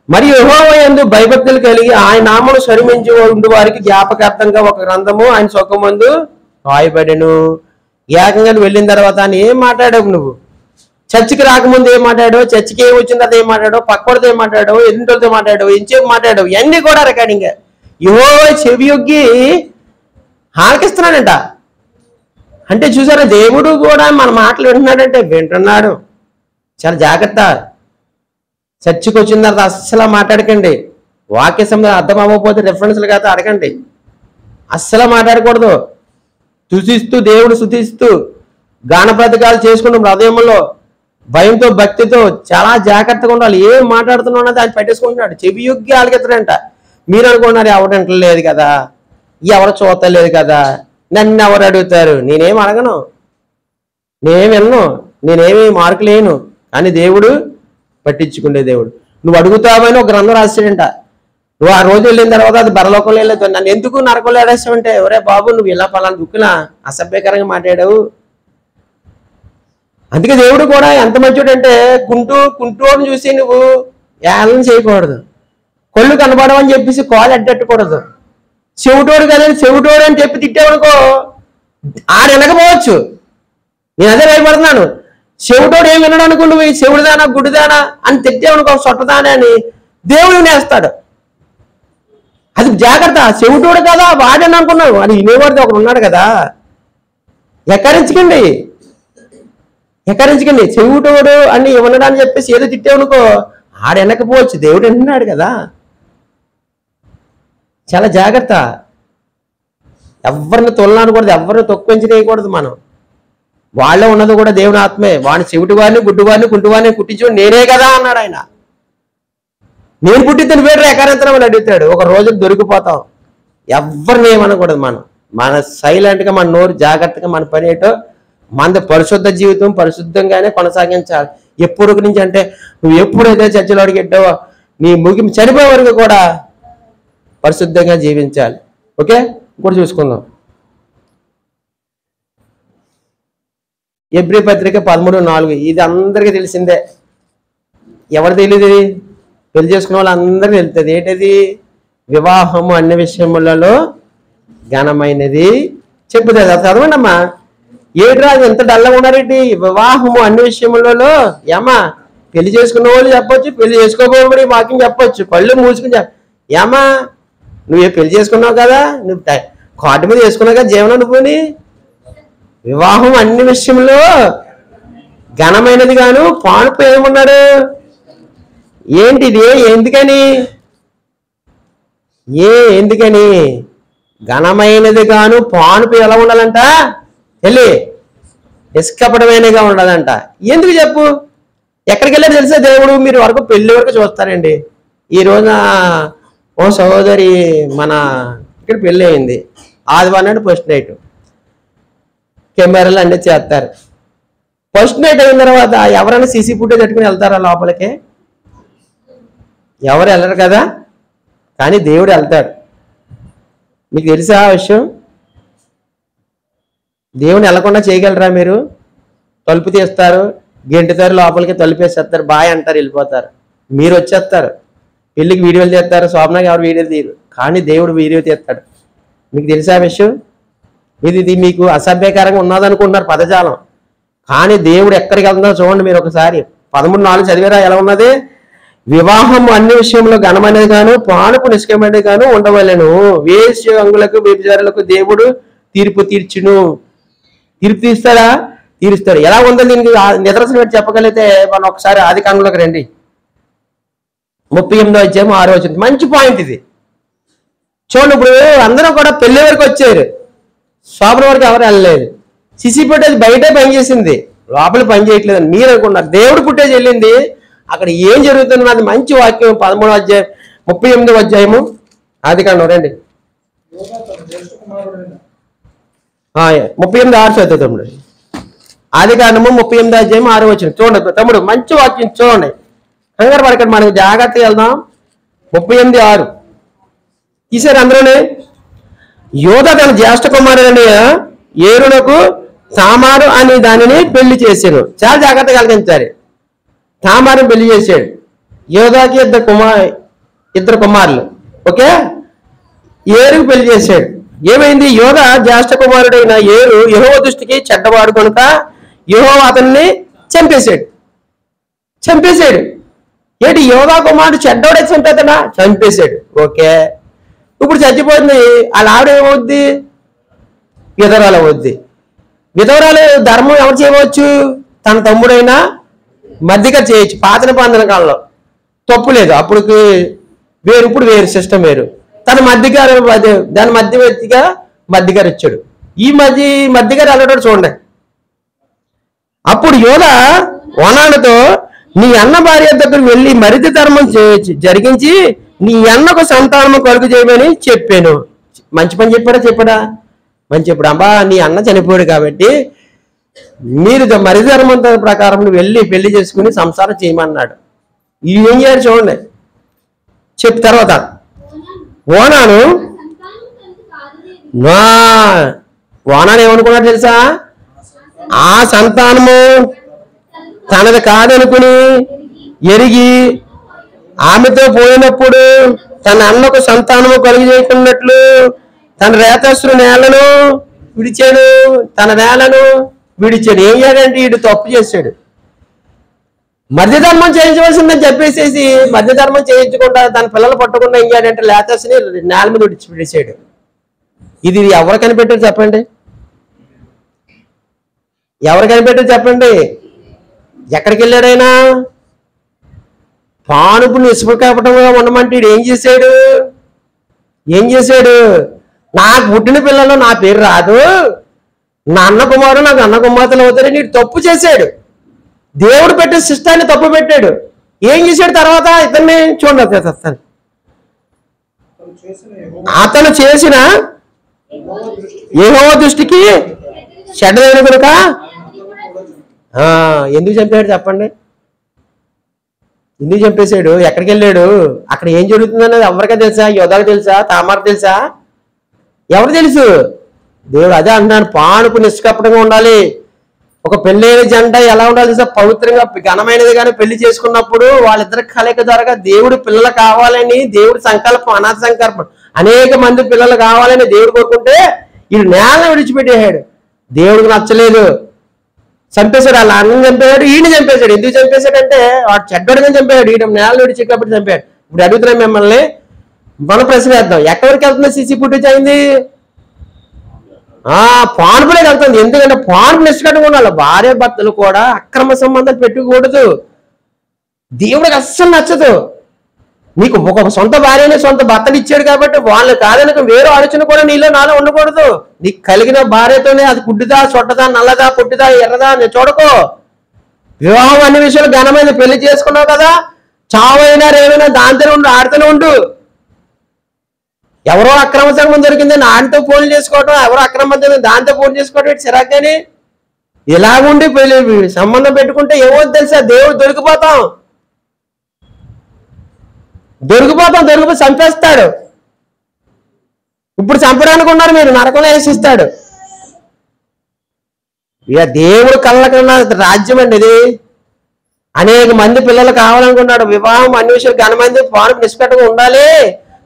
మరి యెహోవాయందు భయభక్తులు కలిగి ఆయన నామమును స్మరించి ఉండు వారికి జ్ఞాపకార్థంగా ఒక గ్రంథము ఆయన సొక్కమందు రాయబడెను. ఏకంగా వెళ్ళిన తర్వాత ఆయన ఏం మాట్లాడావు నువ్వు? చర్చికి రాకముందు ఏం మాట్లాడావు, చర్చికి ఏం వచ్చిన తర్వాత ఏం మాట్లాడావు, పక్కడితో ఏం మాట్లాడావు, ఎదుటితో మాట్లాడావు, ఎంచేపు మాట్లాడావు, ఇవన్నీ కూడా రికార్డింగ్. యెహోవా చెవియొగ్గి ఆలకిస్తున్నాడంట. అంటే చూసారా, దేవుడు కూడా మన మాటలు వింటున్నాడంటే వింటున్నాడు. చాలా జాగ్రత్త. చర్చికి వచ్చిన తర్వాత అస్సలు మాట్లాడకండి. వాక్య సంబంధం అర్థం అవ్వకపోతే రిఫరెన్స్లు కాదు అడగండి. అస్సలు మాట్లాడకూడదు. స్తుతిస్తూ దేవుడు స్తుతిస్తూ గానపథకాలు చేసుకుంటాం హృదయంలో భయంతో భక్తితో చాలా జాగ్రత్తగా ఉండాలి. ఏం మాట్లాడుతున్నావు అన్నది ఆయన పెట్టేసుకుంటున్నాడు. చెవియొగ్గి ఆలకెత్తడంట. మీరు అనుకున్నారు ఎవరు వింటలేదు కదా, ఎవరు చూడలేదు కదా, నన్ను ఎవరు అడుగుతారు, నేనేం అడగను, నేనేం విన్ను, నేనేమి మార్కు లేను. కానీ దేవుడు పట్టించుకునే దేవుడు. నువ్వు అడుగుతావని ఒక గ్రంథం రాశాడంట. నువ్వు ఆ రోజు వెళ్ళిన తర్వాత అది పరలోకంలో వెళ్ళదు. నన్ను ఎందుకు నరకంలో ఏడేస్తావంటే, ఒరే బాబు నువ్వు ఇలా పలానా దుక్కులా అసభ్యకరంగా మాట్లాడావు. అందుకే దేవుడు కూడా ఎంత మంచోడంటే కుంటూని చూసి నువ్వు ఏళ్ళని చేయకూడదు. కొళ్ళు కనబడవని చెప్పేసి కాలు అడ్డెట్టకూడదు. చెవిటోడు కదండి చెవిటోడు అని చెప్పి తిట్టావనుకో ఆడు వినకపోవచ్చు. నేను అదే భయపడుతున్నాను. చెవిటోడు ఏం వినడు అనుకో, నువ్వు చెవుడుదానా గుడిదానా అని తిట్టావనుకో, సొట్టదానా అని దేవుడు వినేస్తాడు. అది జాగ్రత్త. చెవిటోడు కదా వాడని అనుకున్నావు, అది వినేవాడిది ఒకడు ఉన్నాడు కదా. ఎక్కరించకండి. చెవిటోడు అని ఇవ్వనని చెప్పేసి ఏదో తిట్టావనుకో ఆడు వెనకపోవచ్చు, దేవుడు వింటున్నాడు కదా. చాలా జాగ్రత్త. ఎవరిని తొలనాడకూడదు, ఎవరిని తొక్కించనేయకూడదు. మనం వాళ్ళలో ఉన్నది కూడా దేవుని ఆత్మే. వాడిని చెవిటి వారిని గుడ్డువారిని కుంటువారిని కుట్టించు నేనే కదా అన్నాడు ఆయన. నేను పుట్టిద్దని వేరే ఎకారంతరం అని అడుగుతాడు. ఒక రోజు దొరికిపోతాం. ఎవరిని ఏమనకూడదు. మన సైలెంట్గా మన నోరు జాగ్రత్తగా మన పని ఏంటో మన పరిశుద్ధ జీవితం పరిశుద్ధంగానే కొనసాగించాలి. ఎప్పుడు నుంచి అంటే నువ్వు ఎప్పుడైతే చర్చలో అడిగెట్టావో నీ ముగింపు చనిపోయే వరకు కూడా పరిశుద్ధంగా జీవించాలి. ఓకే, ఇంకోటి చూసుకుందాం. ఎబ్రీ పత్రిక 13:4. ఇది అందరికీ తెలిసిందే. ఎవరు తెలియదు? పెళ్లి చేసుకున్న వాళ్ళందరికీ తెలుస్తుంది. ఏంటది? వివాహము అన్ని విషయములలో ఘనమైనది చెప్పుతుంది. చదవండి అమ్మా. ఏడు రాజు ఎంత డల్గా ఉన్నారేంటి? వివాహము అన్ని విషయములలో. ఏమా పెళ్లి చేసుకున్న వాళ్ళు చెప్పొచ్చు, పెళ్లి చేసుకోబోమని వాక్యం చెప్పొచ్చు, కళ్ళు మూసుకుని ఏమా నువ్వు పెళ్లి చేసుకున్నావు కదా, నువ్వు కార్డు మీద వేసుకున్నావు కదా జీవనం నువ్వుని. వివాహం అన్ని విషయంలో ఘనమైనది గాను పానుపు ఏమన్నాడు? ఏంటిది? ఎందుకని ఘనమైనది గాను పానుపు ఎలా ఉండాలంట? వెళ్ళి నిష్కపటమైనగా ఉండాలంట. ఎందుకు చెప్పు? ఎక్కడికి వెళ్ళారు తెలుసా దేవుడు? మీరు వరకు పెళ్లి వరకు చూస్తారండి. ఈ రోజున ఓ సహోదరి మన ఇక్కడ పెళ్ళి అయింది. ఆదివారం నాడు ఫస్ట్ నైట్ కెమెరాలు అన్నీ చేస్తారు. ఫస్ట్ నైట్ అయిన తర్వాత ఎవరైనా సీసీ ఫుటేజ్ పెట్టుకుని వెళ్తారా లోపలికి? ఎవరు వెళ్ళరు కదా. కానీ దేవుడు వెళ్తాడు. మీకు తెలుసా ఆ విషయం? దేవుని వెళ్ళకుండా చేయగలరా మీరు? తలుపు తీస్తారు, గెంటుతారు, లోపలికి తలుపు వేసేస్తారు, బాయ్ అంటారు, వెళ్ళిపోతారు. మీరు వచ్చేస్తారు, పెళ్ళికి వీడియోలు తీస్తారు. శోభనాకి ఎవరు వీడియోలు తీయరు, కానీ దేవుడు వీడియో తీస్తాడు. మీకు తెలుసా ఆ విషయం? ఇది మీకు అసభ్యకరంగా ఉన్నదనుకుంటున్నారు పదజాలం, కానీ దేవుడు ఎక్కడికి వెళ్తుందో చూడండి మీరు ఒకసారి. 13:4 చదివారా ఎలా ఉన్నది? వివాహం అన్ని విషయంలో ఘనమైనది గాను పానుపు నిష్కమైనది గాను ఉండవలెను. వేశ్యంగులకు వ్యభిచారులకు దేవుడు తీర్పు తీర్చును. తీర్పు తీస్తాడా? తీరుస్తాడు. ఎలా ఉందో దీనికి నిదర్శనం పెట్టి చెప్పగలిగితే మనం ఒకసారి ఆదికాండంలోకి రండి. 38వ అధ్యాయం 6వ వచనం. మంచి పాయింట్ ఇది. చూడండి, ఇప్పుడు అందరూ కూడా పెళ్లి వరకు వచ్చారు, శోభన వరకు ఎవరు వెళ్ళలేదు. సిసి పుట్టేది బయటే పనిచేసింది, లోపల పని చేయట్లేదని మీరు అనుకున్నారు. దేవుడు పుట్టేది వెళ్ళింది. అక్కడ ఏం జరుగుతున్నది మంచి వాక్యం 13వ అధ్యాయం 38వ అధ్యాయము ఆదికాండం రండి. 38:6 చదువుతాడు. ఆదికాండము 38వ అధ్యాయం 6వ వచనం చూడండి తమ్ముడు, మంచి వాక్యం చూడండి. కంగారు పడకండి, మనకు జాగ్రత్తగా వెళ్దాం. 38:6 తీసారు అందరూనే. యోధ తన జ్యేష్ఠ కుమారుడని ఏరునకు తామారు అని దానిని పెళ్లి చేశాను. చాలా జాగ్రత్తగా కలిగించారు. తామారు పెళ్లి చేశాడు. యోధాకి ఇద్దరు కుమారులు. ఓకే, ఏరుకు పెళ్లి చేశాడు. ఏమైంది? యోధ జ్యేష్ఠ కుమారుడైన ఏరు యెహోవా దృష్టికి చెడ్డవాడు కనుక యెహోవా అతన్ని చంపేశాడు. ఏంటి, యోధా కుమారుడు చెడ్డవాడే చంపేతాడా? చంపేశాడు. ఓకే, ఇప్పుడు చచ్చిపోతుంది. వాళ్ళ ఆవిడ ఏమవుద్ది? విధవరాలు అవుద్ది. విధవరాలు ధర్మం ఎవరు చేయవచ్చు? తన తమ్ముడైనా మధ్యగా చేయొచ్చు. పాత నిబంధన కాలంలో తప్పు లేదు. అప్పటికి వేరు, ఇప్పుడు వేరు, సిస్టమ్ వేరు. తన మధ్యగారు దాని మధ్యవర్తిగా మధ్యగారు ఇచ్చాడు. ఈ మధ్యగారు వెళ్ళాడు చూడండి. అప్పుడు యోధ ఓనానుతో నీ అన్న భార్య దగ్గరకు వెళ్ళి మరిది ధర్మం జరిగించి నీ అన్నకు సంతానము కలుగు చేయమని చెప్పాను. మంచి పని చెప్పాడా? మంచి చెప్పాడు. అబ్బా, నీ అన్న చనిపోయాడు కాబట్టి మీరు మరిది ధర్మం ప్రకారం వెళ్ళి పెళ్లి చేసుకుని సంసారం చేయమన్నాడు. ఇది ఏం చేయాలి చూడండి. తర్వాత ఓనాను ఏమనుకున్నాడు తెలుసా? ఆ సంతానము తనది కాదనుకుని ఎరిగి ఆమెతో పోయినప్పుడు తన అన్నకు సంతానము కలుగు చేయకున్నట్లు తన రేతస్సు నేలను విడిచాడు. ఏం చేయాలంటే వీడు తప్పు చేశాడు. మధ్యధర్మం చేయించవలసిందని చెప్పేసేసి మధ్యధర్మం చేయించకుండా తన పిల్లలు పట్టకుండా ఏం చేయాలంటే లేతస్సుని నేల మీద విడిచాడు. ఇది ఎవరు కనిపెట్టారు చెప్పండి? ఎక్కడికి వెళ్ళాడైనా? పానుపు నిష్పకపటంగా ఉండమంటే ఏం చేశాడు? నాకు పుట్టిన పిల్లలు నా పేరు రాదు, నా అన్న కుమారుడు నాకు అన్న కుమార్తెలు అవుతారని నీడు తప్పు చేశాడు. దేవుడు పెట్టే శిష్టాన్ని తప్పు పెట్టాడు. ఏం చేశాడు తర్వాత? ఇతన్ని చూడండి. అతను చేసిన యెహోవా దృష్టికి చెడ్డదైన కనుక ఎందుకు చంపాడు చెప్పండి? ఎందుకు చంపేశాడు? ఎక్కడికి వెళ్ళాడు? అక్కడ ఏం జరుగుతుందన్నది ఎవరికా తెలుసా? యోధాకు తెలుసా? తామారు తెలుసా? ఎవరు తెలుసు? దేవుడు అదే అంటున్నాడు, పానుపు నిష్కపటంగా ఉండాలి. ఒక పెళ్ళైన జంట ఎలా ఉండాలి తెలుసా? పవిత్రంగా ఘనమైనది. కానీ పెళ్లి చేసుకున్నప్పుడు వాళ్ళిద్దరి కలయిక ద్వారా దేవుడు పిల్లలు కావాలని దేవుడి సంకల్పం, అనాథ సంకల్పం. అనేక మంది పిల్లలు కావాలని దేవుడు కోరుకుంటే వీడు నేలను విడిచిపెట్టేశాడు. దేవుడికి నచ్చలేదు, చంపేశాడు. వాళ్ళ అన్నం చంపేశాడు, ఈయన చంపేశాడు. ఎందుకు చంపేశాడంటే వాడు చెడ్డడుగా చంపాడు, ఈయన నేలను విడిచేటప్పుడు చంపాడు. ఇప్పుడు అడుగుతున్నాం మిమ్మల్ని, మన ప్రశ్న వేద్దాం. ఎక్కడికి వెళ్తుంది? సిసి ఫుటేజ్ అయింది పానుపులోకి వెళ్తుంది. ఎందుకంటే పానుపు నిష్కట్టుగా ఉండాలి. భార్య భర్తలు కూడా అక్రమ సంబంధాలు పెట్టుకోకూడదు. దేవుడికి అస్సలు నచ్చదు. నీకు ఒక సొంత భార్యని సొంత భర్తలు ఇచ్చాడు కాబట్టి వాళ్ళు కాదనక వేరే ఆలోచన కూడా నీలో నాలో ఉండకూడదు. నీకు కలిగిన భార్యతోనే అది గుడ్డిదా, చొట్టదా, నల్లదా, పొట్టిదా, ఎర్రదా నేను చూడకో. వివాహం అన్ని విషయాలు ఘనమైన పెళ్లి చేసుకున్నావు కదా, చావైనా రేవైనా దాంతోనే ఉండు, ఆడుతూనే ఉండు. ఎవరో అక్రమ సంబంధం దొరికిందని ఆడితో ఫోన్లు చేసుకోవటం, ఎవరో అక్రమ దాంతో ఫోన్ చేసుకోవటం చిరాకని ఇలాగుండి సంబంధం పెట్టుకుంటే ఏమవుతుంది తెలుసా? దేవుడు దొరికిపోతాం, చంపేస్తాడు. ఇప్పుడు చంపడానికి ఉన్నారు మీరు, నరకంలో వేసిస్తాడు. ఇక దేవుడు కళ్ళకన్నా రాజ్యం అండి ఇది. అనేక మంది పిల్లలు కావాలనుకున్నాడు. వివాహం అన్ని విషయాలు ఘనమంది పానుపు నిష్కట్టుగా ఉండాలి.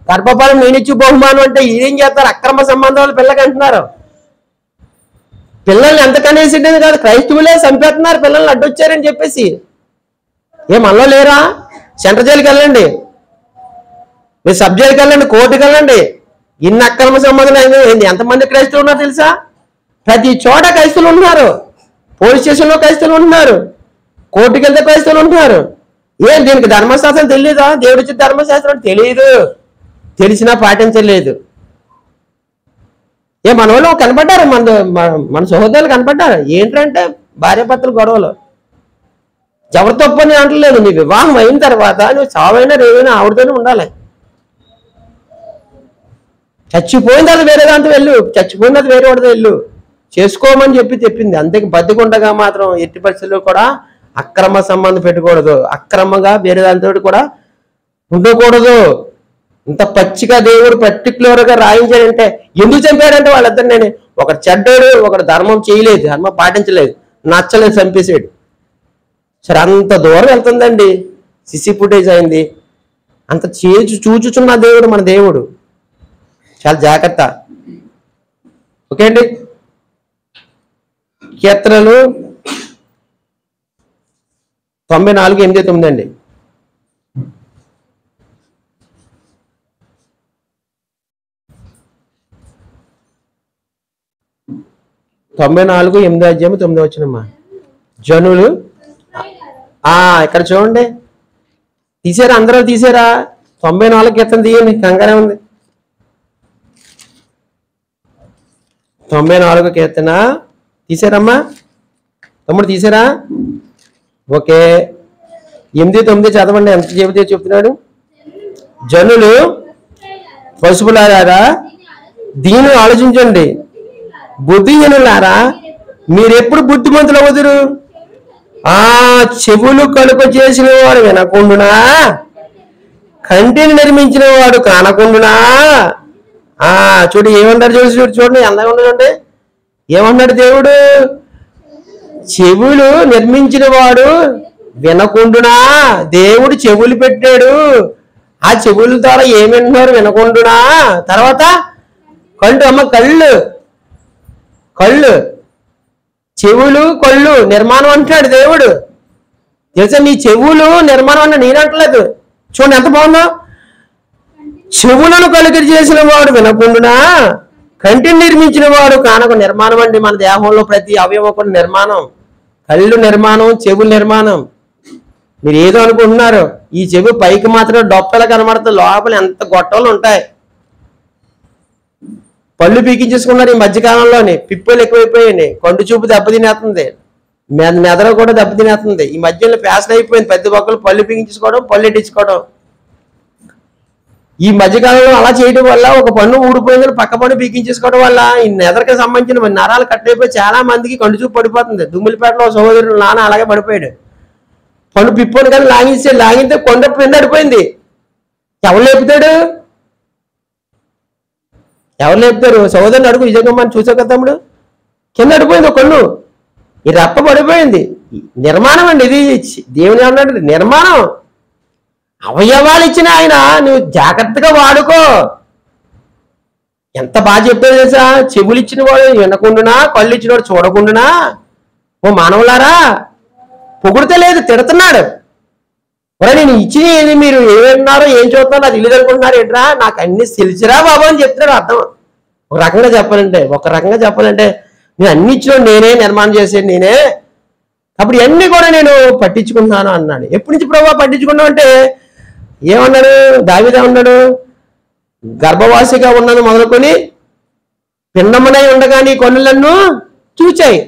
గర్భఫలం నేనిచ్చి బహుమానం అంటే ఏం చేస్తారు? అక్రమ సంబంధాలు పిల్లకి అంటున్నారు. పిల్లల్ని ఎంత కనేసిండేది కాదు, క్రైస్తవులే చంపేస్తున్నారు పిల్లల్ని అడ్డొచ్చారని చెప్పేసి. మనలో లేరా? సెంట్రల్ జైలుకి వెళ్ళండి, మీరు సబ్ జైలుకి వెళ్ళండి, కోర్టుకి వెళ్ళండి. ఇన్ని అక్రమ సంబంధాలు అయింది. ఎంతమంది క్రైస్తవులు ఉన్నారు తెలుసా? ప్రతి చోట క్రైస్తవులు ఉంటున్నారు. పోలీస్ స్టేషన్లో క్రైస్తవులు ఉంటున్నారు, కోర్టుకి వెళ్తే క్రైస్తవులు ఉంటున్నారు. ఏం దీనికి ధర్మశాస్త్రం తెలియదా? దేవుడి ఇచ్చిన ధర్మశాస్త్రం తెలియదు, తెలిసినా పాటించలేదు. మన వాళ్ళు కనపడ్డారు, మన సహోదరులు కనపడ్డారు. ఏంటంటే భార్యాభర్తలు గొడవలు. ఎవరు తప్పు అని అంటలేదు. నీ వివాహం అయిన తర్వాత నువ్వు చావైనా రేవైనా ఆవిడతోనే ఉండాలి. చచ్చిపోయిన తర్వాత వేరే దాంతో వెళ్ళు, చచ్చిపోయిన తర్వాత వేరే వాడితో వెళ్ళు, చేసుకోమని చెప్పింది. అంతేకి బతికుండగా మాత్రం ఎట్టి పరిస్థితుల్లో కూడా అక్రమ సంబంధం పెట్టుకూడదు, అక్రమంగా వేరే దాంతో కూడా ఉండకూడదు. ఇంత పచ్చిగా దేవుడు పర్టికులర్గా రాయించాడంటే ఎందుకు చంపాడంటే వాళ్ళిద్దరు, నేను ఒకడు చెడ్డాడు, ఒకడు ధర్మం చేయలేదు, ధర్మం పాటించలేదు, నచ్చలేదు, చంపేసాడు. సరే అంత దూరం వెళ్తుందండి, సిసి ఫుటేజ్ అయింది. అంత చూచుచున్న దేవుడు మన దేవుడు, చాలా జాగ్రత్త. ఓకే అండి. కీర్తనలు 94:8-9 అండి. తొంభై 9 జనులు ఇక్కడ చూడండి, తీసారా? అందరూ తీసారా? 94 కీర్తన తీయండి, కంగారే ఉంది. 94 కీర్తన తీసారమ్మా? తమ్ముడు తీసారా? ఓకే, 8-9 చదవండి. ఎంత చెబితే చెప్తున్నాడు. జనులు పశువులారా దీన్ని ఆలోచించండి, బుద్ధిహీనులారా మీరెప్పుడు బుద్ధిమంతులు అవుదురు. చెవులు కలుప చేసిన వాడు వినకుండునా, కంటిని నిర్మించిన వాడు కానకుండునా. చూడు ఏమన్నాడు, చూడండి అందంగా ఉండదండి. ఏమన్నాడు దేవుడు? చెవులు నిర్మించిన వాడు వినకుండునా. దేవుడు చెవులు పెట్టాడు, ఆ చెవుల ద్వారా ఏమి వింటున్నారు? వినకుండునా. తర్వాత కళ్ళు, చెవులు కళ్ళు నిర్మాణం అంటున్నాడు దేవుడు. తెలుసా? నీ చెవులు నిర్మాణం అన్న నేనంటలేదు. చూడండి ఎంత బాగుందో. చెవులను కలిగి చేసిన వాడు వినకుండునా, కంటిని నిర్మించిన వాడు కానక. నిర్మాణం అండి, మన దేహంలో ప్రతి అవయవం నిర్మాణం. కళ్ళు నిర్మాణం, చెవులు నిర్మాణం. మీరు ఏదో అనుకుంటున్నారు, ఈ చెవి పైకి మాత్రం డొప్పలా కనబడుతుంది, లోపల ఎంత గొట్టలు ఉంటాయి. పళ్ళు పీకించేసుకున్నారు ఈ మధ్యకాలంలోని, పిప్పులు ఎక్కువైపోయాయి, కొండు చూపు దెబ్బతినేస్తుంది, మెదడు కూడా దెబ్బతినేస్తుంది. ఈ మధ్యలో ఫ్యాషన్ అయిపోయింది, ప్రతి ఒక్కరు పళ్ళు పీకించుకోవడం, పళ్ళు ఎట్టించుకోవడం. ఈ మధ్యకాలంలో అలా చేయడం వల్ల ఒక పన్ను ఊడిపోయిందని పక్క పన్ను పీకించేసుకోవడం వల్ల ఈ నెదరికి సంబంధించిన నరాలు కట్ అయిపోయి చాలా మందికి కండు చూపు పడిపోతుంది. దుమ్మిలిపేటలో సహోదరుడు నాన్న అలాగే పడిపోయాడు. పన్ను పిప్పుని కానీ లాగితే కొండ కింద పడిపోయింది. ఎవరు లేపుతాడు? సహోదరుని అడుగు. నిజంగా మనం చూసావు కదా తమ్ముడు, కింద పడిపోయింది ఒక కన్ను, ఈ రెప్ప పడిపోయింది. నిర్మాణం అండి ఇది. దేవుని అన్నాడు నిర్మాణం. అవయవాలు ఇచ్చిన ఆయన నువ్వు జాగ్రత్తగా వాడుకో. ఎంత బాగా చెప్పాడు తెలుసా? చెవులు ఇచ్చిన వాడు వినకుండునా, కళ్ళు ఇచ్చిన వాడు చూడకుండునా. ఓ మానవులారా, పొగుడితే లేదు, తిడుతున్నాడు. నేను ఇచ్చిన మీరు ఏమన్నారో ఏం చూస్తున్నారో అది తెలియదు అనుకుంటున్నారు ఏంట్రా, నాకు అన్ని తెలిసిరా బాబు అని చెప్తున్నాడు. అర్థం ఒక రకంగా చెప్పాలంటే నేను అన్ని ఇచ్చిన నేనే, నిర్మాణం చేసేది నేనే, అప్పుడు ఇవన్నీ కూడా నేను పట్టించుకుంటున్నాను అన్నాడు. ఎప్పటి నుంచి ప్రభావ పట్టించుకున్నావు అంటే ఏమన్నాడు? దావీదు అన్నాడు, గర్భవాసిగా ఉన్నది మొదలుకొని పిండమునై ఉండగా నీ కన్నులను చూచాయి.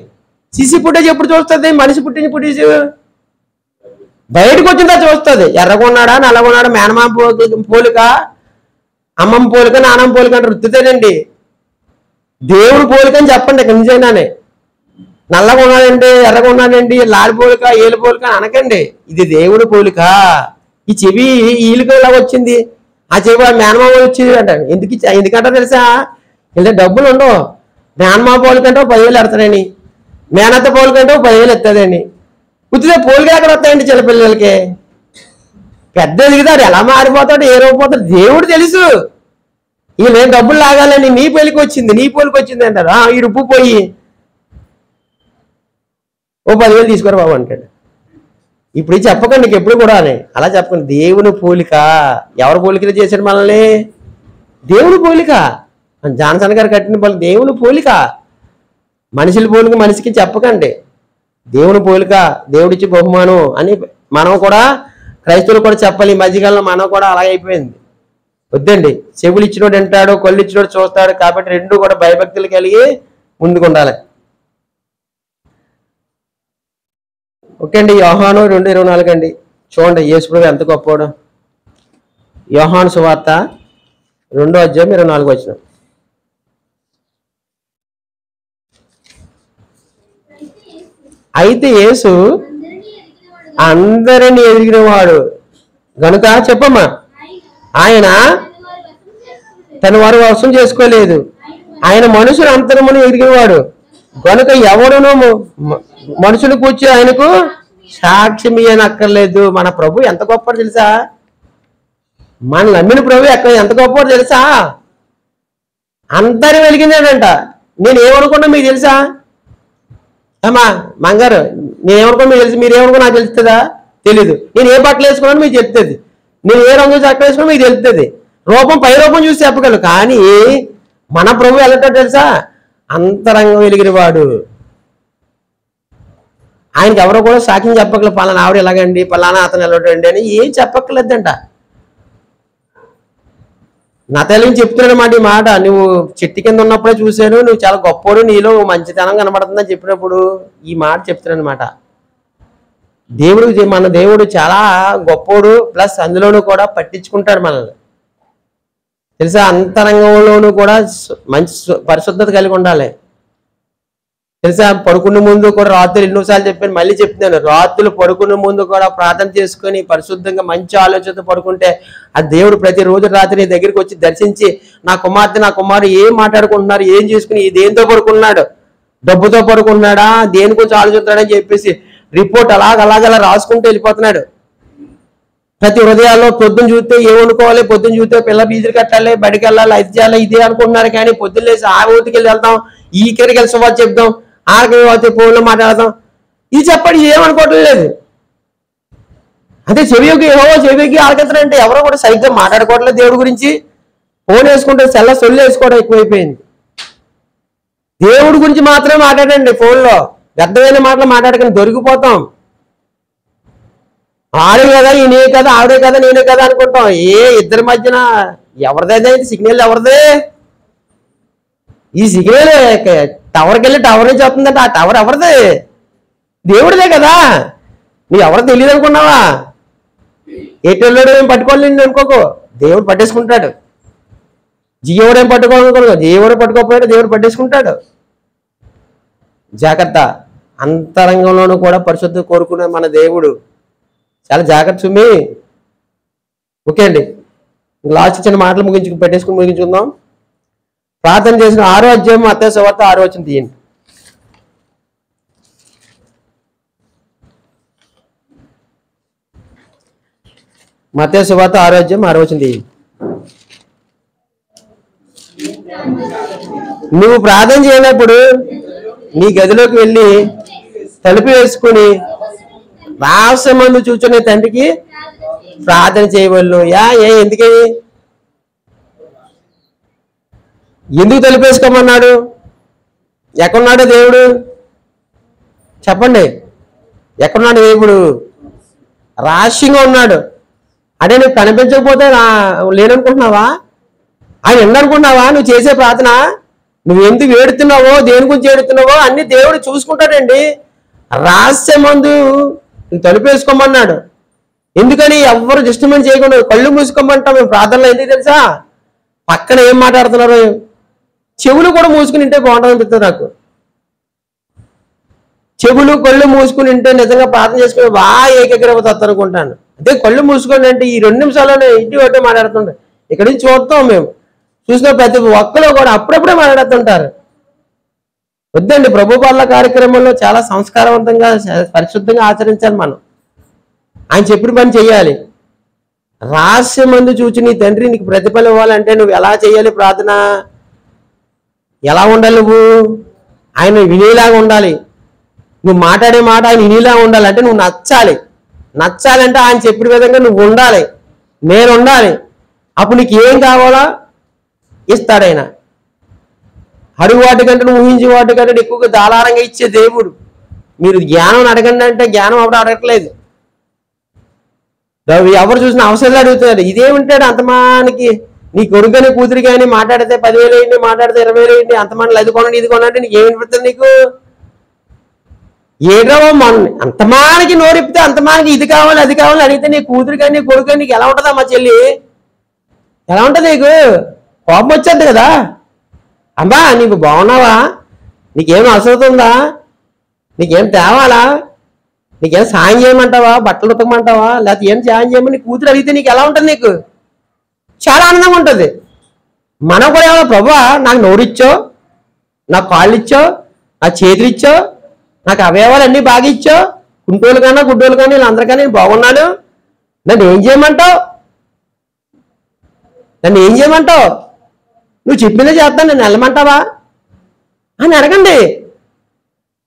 సిసి పుట్టేసి ఎప్పుడు చూస్తుంది? మనిషి పుట్టేసి బయటకు వచ్చిందా చూస్తుంది. ఎర్రగొన్నాడా, నల్లగొన్నాడా, మేనమా పోలిక, అమ్మమ్మ పోలిక, నానమ్మ పోలిక అంటే రుద్దుతాడండి. దేవుడు పోలిక అని చెప్పండి ఇక్కడ నిజంగానే. నల్లగా ఉన్నాడండి, ఎర్రగా ఉన్నాడండి, లాడి పోలిక, ఏలు పోలిక అని అనకండి. ఇది దేవుడు పోలిక. ఈ చెవి ఈలుక ఇలా వచ్చింది, ఆ చెవి మేనమామ వచ్చింది అంటారు. ఎందుకంటే తెలుసా? ఇలా డబ్బులు ఉండవు. మేనమా పోలికంటే 10,000 ఎడతాడని, మేనత్త పోలికంటే 10,000 ఎత్తాడని. ఉచిత పోలిక ఎక్కడ వస్తాయండి చిన్నపిల్లలకి? పెద్ద ఎదుగుతాడు, ఎలా మారిపోతాడు, ఏ రూపోతాడు దేవుడు తెలుసు. వీళ్ళు ఏం డబ్బులు లాగాలని నీ పోలికి వచ్చింది, నీ పోలికి వచ్చింది అంటారు. ఈ రుప్పు పోయి ఓ 10,000 తీసుకోరు బాబు అంటాడు. ఇప్పుడు ఇది చెప్పకండి నీకు ఎప్పుడు కూడా అని అలా చెప్పకండి. దేవుని పోలిక. ఎవరి పోలికలు చేశాడు మనల్ని? దేవుని పోలిక. జాన్సన్ గారు కట్టిన పోలిక దేవుని పోలిక. మనుషుల పోలిక మనిషికి చెప్పకండి. దేవుని పోలిక, దేవుడిచ్చి బహుమానం అని మనం కూడా క్రైస్తవులు కూడా చెప్పాలి. ఈ మధ్యకాలంలో మనం కూడా అలాగే అయిపోయింది. వద్దండి. చెవులు ఇచ్చినోడు వింటాడు, కళ్ళు ఇచ్చినోడు చూస్తాడు. కాబట్టి రెండు కూడా భయభక్తులు కలిగి ముందుకు ఉండాలి. ఓకే అండి. యోహాను 2:24 అండి. చూడండి యేసుప్రభు ఎంత గొప్పవాడు. యోహాను సువార్త 2:24. అయితే యేసు అందరిని ఎదిగినవాడు గనుక చెప్పమ్మా ఆయన తన వారు వశం చేసుకోలేదు. ఆయన మనుషులు అంతరమును ఎదిగినవాడు కనుక ఎవడును మనుషులు కూర్చి ఆయనకు సాక్ష్యం ఇయ్యనక్కర్లేదు. మన ప్రభు ఎంత గొప్పవాడు తెలుసా? మన నమ్మిన ప్రభు ఎంత గొప్పవాడు తెలుసా? అందరి వెలిగిందాడంట. నేను ఏమనుకున్నా మీకు తెలుసా? ఏమా మంగారు నేనేమనుకున్నా మీకు తెలుసు? మీరేమనుకున్నా నాకు తెలుస్తుందా? తెలీదు. నేను ఏ బట్టలు వేసుకున్నాను మీకు తెలుస్తుంది. నేను ఏ రంగు చక్కలు వేసుకున్నా మీకు తెలుస్తుంది. రూపం పై రూపం చూసి చెప్పగలను. కానీ మన ప్రభు ఎలాంటో తెలుసా? అంతరంగం వెలిగిన వాడు. ఆయనకి ఎవరో కూడా సాక్ష్యం చెప్పగలరు. పలానా ఆవిడ ఎలాగండి, పలానా అతను ఎలాంటి అని ఏం చెప్పక్కర్లేదంట. నా తల్లిని చెప్తున్నాడు అన్నమాట ఈ మాట. నువ్వు చెట్టు కింద ఉన్నప్పుడే చూశాను, నువ్వు చాలా గొప్పోడు, నీలో మంచితనం కనబడుతుందని చెప్పినప్పుడు ఈ మాట చెప్తున్నాను అనమాట. మన దేవుడు చాలా గొప్పోడు. ప్లస్ అందులోనూ కూడా పట్టించుకుంటాడు మనల్ని. తెలుసా? అంతరంగంలోనూ కూడా మంచి పరిశుద్ధత కలిగి ఉండాలి. తెలుసా? పడుకునే ముందు కూడా రాత్రులు ఎన్నోసార్లు చెప్పాను, మళ్ళీ చెప్తున్నాను. రాత్రులు పడుకునే ముందు కూడా ప్రార్థన చేసుకొని పరిశుద్ధంగా మంచి ఆలోచనతో పడుకుంటే ఆ దేవుడు ప్రతిరోజు రాత్రి నీ దగ్గరికి వచ్చి దర్శించి నా కుమార్తె నా కుమారుడు ఏం మాట్లాడుకుంటున్నారు, ఏం చేసుకుని దేంతో పడుకున్నాడు, డబ్బుతో పడుకున్నాడా, దేని గురించి ఆలోచిస్తున్నాడని చెప్పేసి రిపోర్ట్ అలాగలా రాసుకుంటూ వెళ్ళిపోతున్నాడు. ప్రతి హృదయాల్లో పొద్దున్న చూస్తే ఏమనుకోవాలి, పొద్దున్న చూస్తే పిల్ల బీజులు కట్టాలి, బడికి వెళ్ళాలి, అది చేయాలి, ఇదే అనుకుంటున్నారు. కానీ పొద్దున్న లేసి ఆ ఊరికి వెళ్ళి వెళ్తాం, ఈ కెరికి వెళ్ళి సువార్త చెప్దాం, ఆడికి ఫోన్లో మాట్లాడదాం, ఇది చెప్పండి ఏమనుకోవటం లేదు. అదే చెవికి ఆలకెత్తనంటే ఎవరో కూడా సరిగ్గా మాట్లాడుకోవట్లేదు దేవుడి గురించి. ఫోన్ వేసుకుంటే సొల్లు వేసుకోవడం ఎక్కువైపోయింది. దేవుడి గురించి మాత్రమే మాట్లాడండి ఫోన్లో. వ్యర్థమైన మాటలు మాట్లాడకండి, దొరికిపోతాం. ఆడే కదా, ఈయనే కదా, ఆవిడే కదా, నేనే కదా అనుకుంటాం. ఇద్దరి మధ్యన ఎవరిదైతే సిగ్నల్ ఎవరిదే? ఈ సిగ్నల్ టవర్కి వెళ్ళి టవర్ నుంచి వస్తుందంటే ఆ టవర్ ఎవరిదే? దేవుడిదే కదా. నువ్వు ఎవరు తెలియదు అనుకున్నావా? ఎయిర్టెల్ ఏం పట్టుకోలేదు అనుకోకు, దేవుడు పట్టేసుకుంటాడు. జియోడు ఏం పట్టుకోవాలనుకో, జియోడు పట్టుకోకపోయాడు, దేవుడు పట్టేసుకుంటాడు. జాగ్రత్త. అంతరంగంలోనూ కూడా పరిశుద్ధత కోరుకునే మన దేవుడు. చాలా జాగ్రత్త సుమి. ఓకే అండి. లాస్ట్ చిన్న మాటలు ముగించుకుందాం. ప్రార్థన చేసిన 6వ అధ్యాయం మత్తయి సువార్త 6వ వచనం తీయండి. మత్తయి సువార్త 6వ అధ్యాయం 6వ వచనం తీయండి. నువ్వు ప్రార్థన చేయనప్పుడు నీ గదిలోకి వెళ్ళి తలుపు వేసుకుని రహస్యమందు చూచునే తండ్రికి ప్రార్థన చేయవలను. ఎందుకు తలుపేసుకోమన్నాడు? ఎక్కడున్నాడు దేవుడు? చెప్పండి. ఎక్కడున్నాడు దేవుడు? రహస్యంగా ఉన్నాడు. అంటే నువ్వు కనిపించకపోతే లేననుకుంటున్నావా? ఆయన ఎండనుకుంటున్నావా? నువ్వు చేసే ప్రార్థన నువ్వు ఎందుకు ఏడుతున్నావో, దేని గురించి ఏడుతున్నావో అన్ని దేవుడు చూసుకుంటాడండి. రహస్యమందు తలుపేసుకోమన్నాడు. ఎందుకని? ఎవరు డిస్టర్బెన్స్ చేయకుండా కళ్ళు మూసుకోమంటాం మేము ప్రార్థనలో. ఎందుకు తెలుసా? పక్కన ఏం మాట్లాడుతున్నారు, చెవులు కూడా మూసుకుని ఉంటే బాగుంటుంది అనిపిస్తుంది నాకు. చెవులు కళ్ళు మూసుకుని ఉంటే నిజంగా ప్రార్థన చేసుకుని ఏకగ్రవత అనుకుంటాను. అదే కళ్ళు మూసుకొని అంటే ఈ 2 నిమిషాల్లోనే ఇంటి ఒకటే మాట్లాడుతుండే. ఇక్కడి నుంచి చూస్తాం మేము, చూసిన ప్రతి ఒక్కరు కూడా అప్పుడప్పుడే మాట్లాడుతుంటారు. వద్దండి. ప్రభు పాలన కార్యక్రమంలో చాలా సంస్కారవంతంగా పరిశుద్ధంగా ఆచరించాలి మనం. ఆయన చెప్పిన పని చెయ్యాలి. రహస్యమందు చూచి నీ తండ్రి నీకు ప్రతిఫలం ఇవ్వాలంటే నువ్వు ఎలా చేయాలి? ప్రార్థన ఎలా ఉండాలి? నువ్వు ఆయన వినేలాగా ఉండాలి. నువ్వు మాట్లాడే మాట ఆయన వినేలాగా ఉండాలి. అంటే నువ్వు నచ్చాలంటే ఆయన చెప్పిన విధంగా నువ్వు ఉండాలి, నేను ఉండాలి. అప్పుడు నీకు ఏం కావాలో ఇస్తాడైనా. అడుగు వాటికంటే నువ్వు ఊహించే వాటికంటే ఎక్కువగా ధారాళంగా ఇచ్చే దేవుడు. మీరు జ్ఞానం అడగండి అంటే జ్ఞానం అప్పుడు అడగట్లేదు. ఎవరు చూసిన అవసరాలు అడుగుతున్నారు. ఇదేమింటాడు అంతమానికి, నీ కొడుకు కానీ కూతురు కానీ మాట్లాడితే 10,000 వేయండి, మాట్లాడితే 20,000 వేయండి, అంతమాని అది కొనండి ఇది కొనండి, నీకు ఏమినిపిస్తుంది? నీకు ఏడో అంతమానికి నోరిపితే అంతమానికి ఇది కావాలి అది కావాలి అడిగితే నీ కూతురు కానీ కొడుకు కానీ నీకు ఎలా ఉంటుందా? మా చెల్లి ఎలా ఉంటుంది? నీకు కోపం వచ్చేది కదా. అమ్మా నీకు బాగున్నావా, నీకేం అవసరం ఉందా, నీకేం తేవాలా, నీకేం సాయం చేయమంటావా, బట్టలు ఉతకమంటావా, లేకపోతే ఏం సాయం చేయమని కూతురు అడిగితే నీకు ఎలా ఉంటుంది? నీకు చాలా ఆనందంగా ఉంటుంది. మనం కూడా ఏమో ప్రభువా నాకు నోరిచ్చో, నాకు కాళ్ళు ఇచ్చో, నా చేతులు ఇచ్చో, నాకు అవయవాలు అన్నీ బాగా ఇచ్చో, కుంటోలు కన్నా గుడ్డోలు కానీ వీళ్ళందరికన్నా నేను బాగున్నాను, నన్ను ఏం చేయమంటావు, నన్ను ఏం చేయమంటావు, నువ్వు చెప్పిందే చేస్తాను, నన్ను వెళ్ళమంటావా అని అడగండి.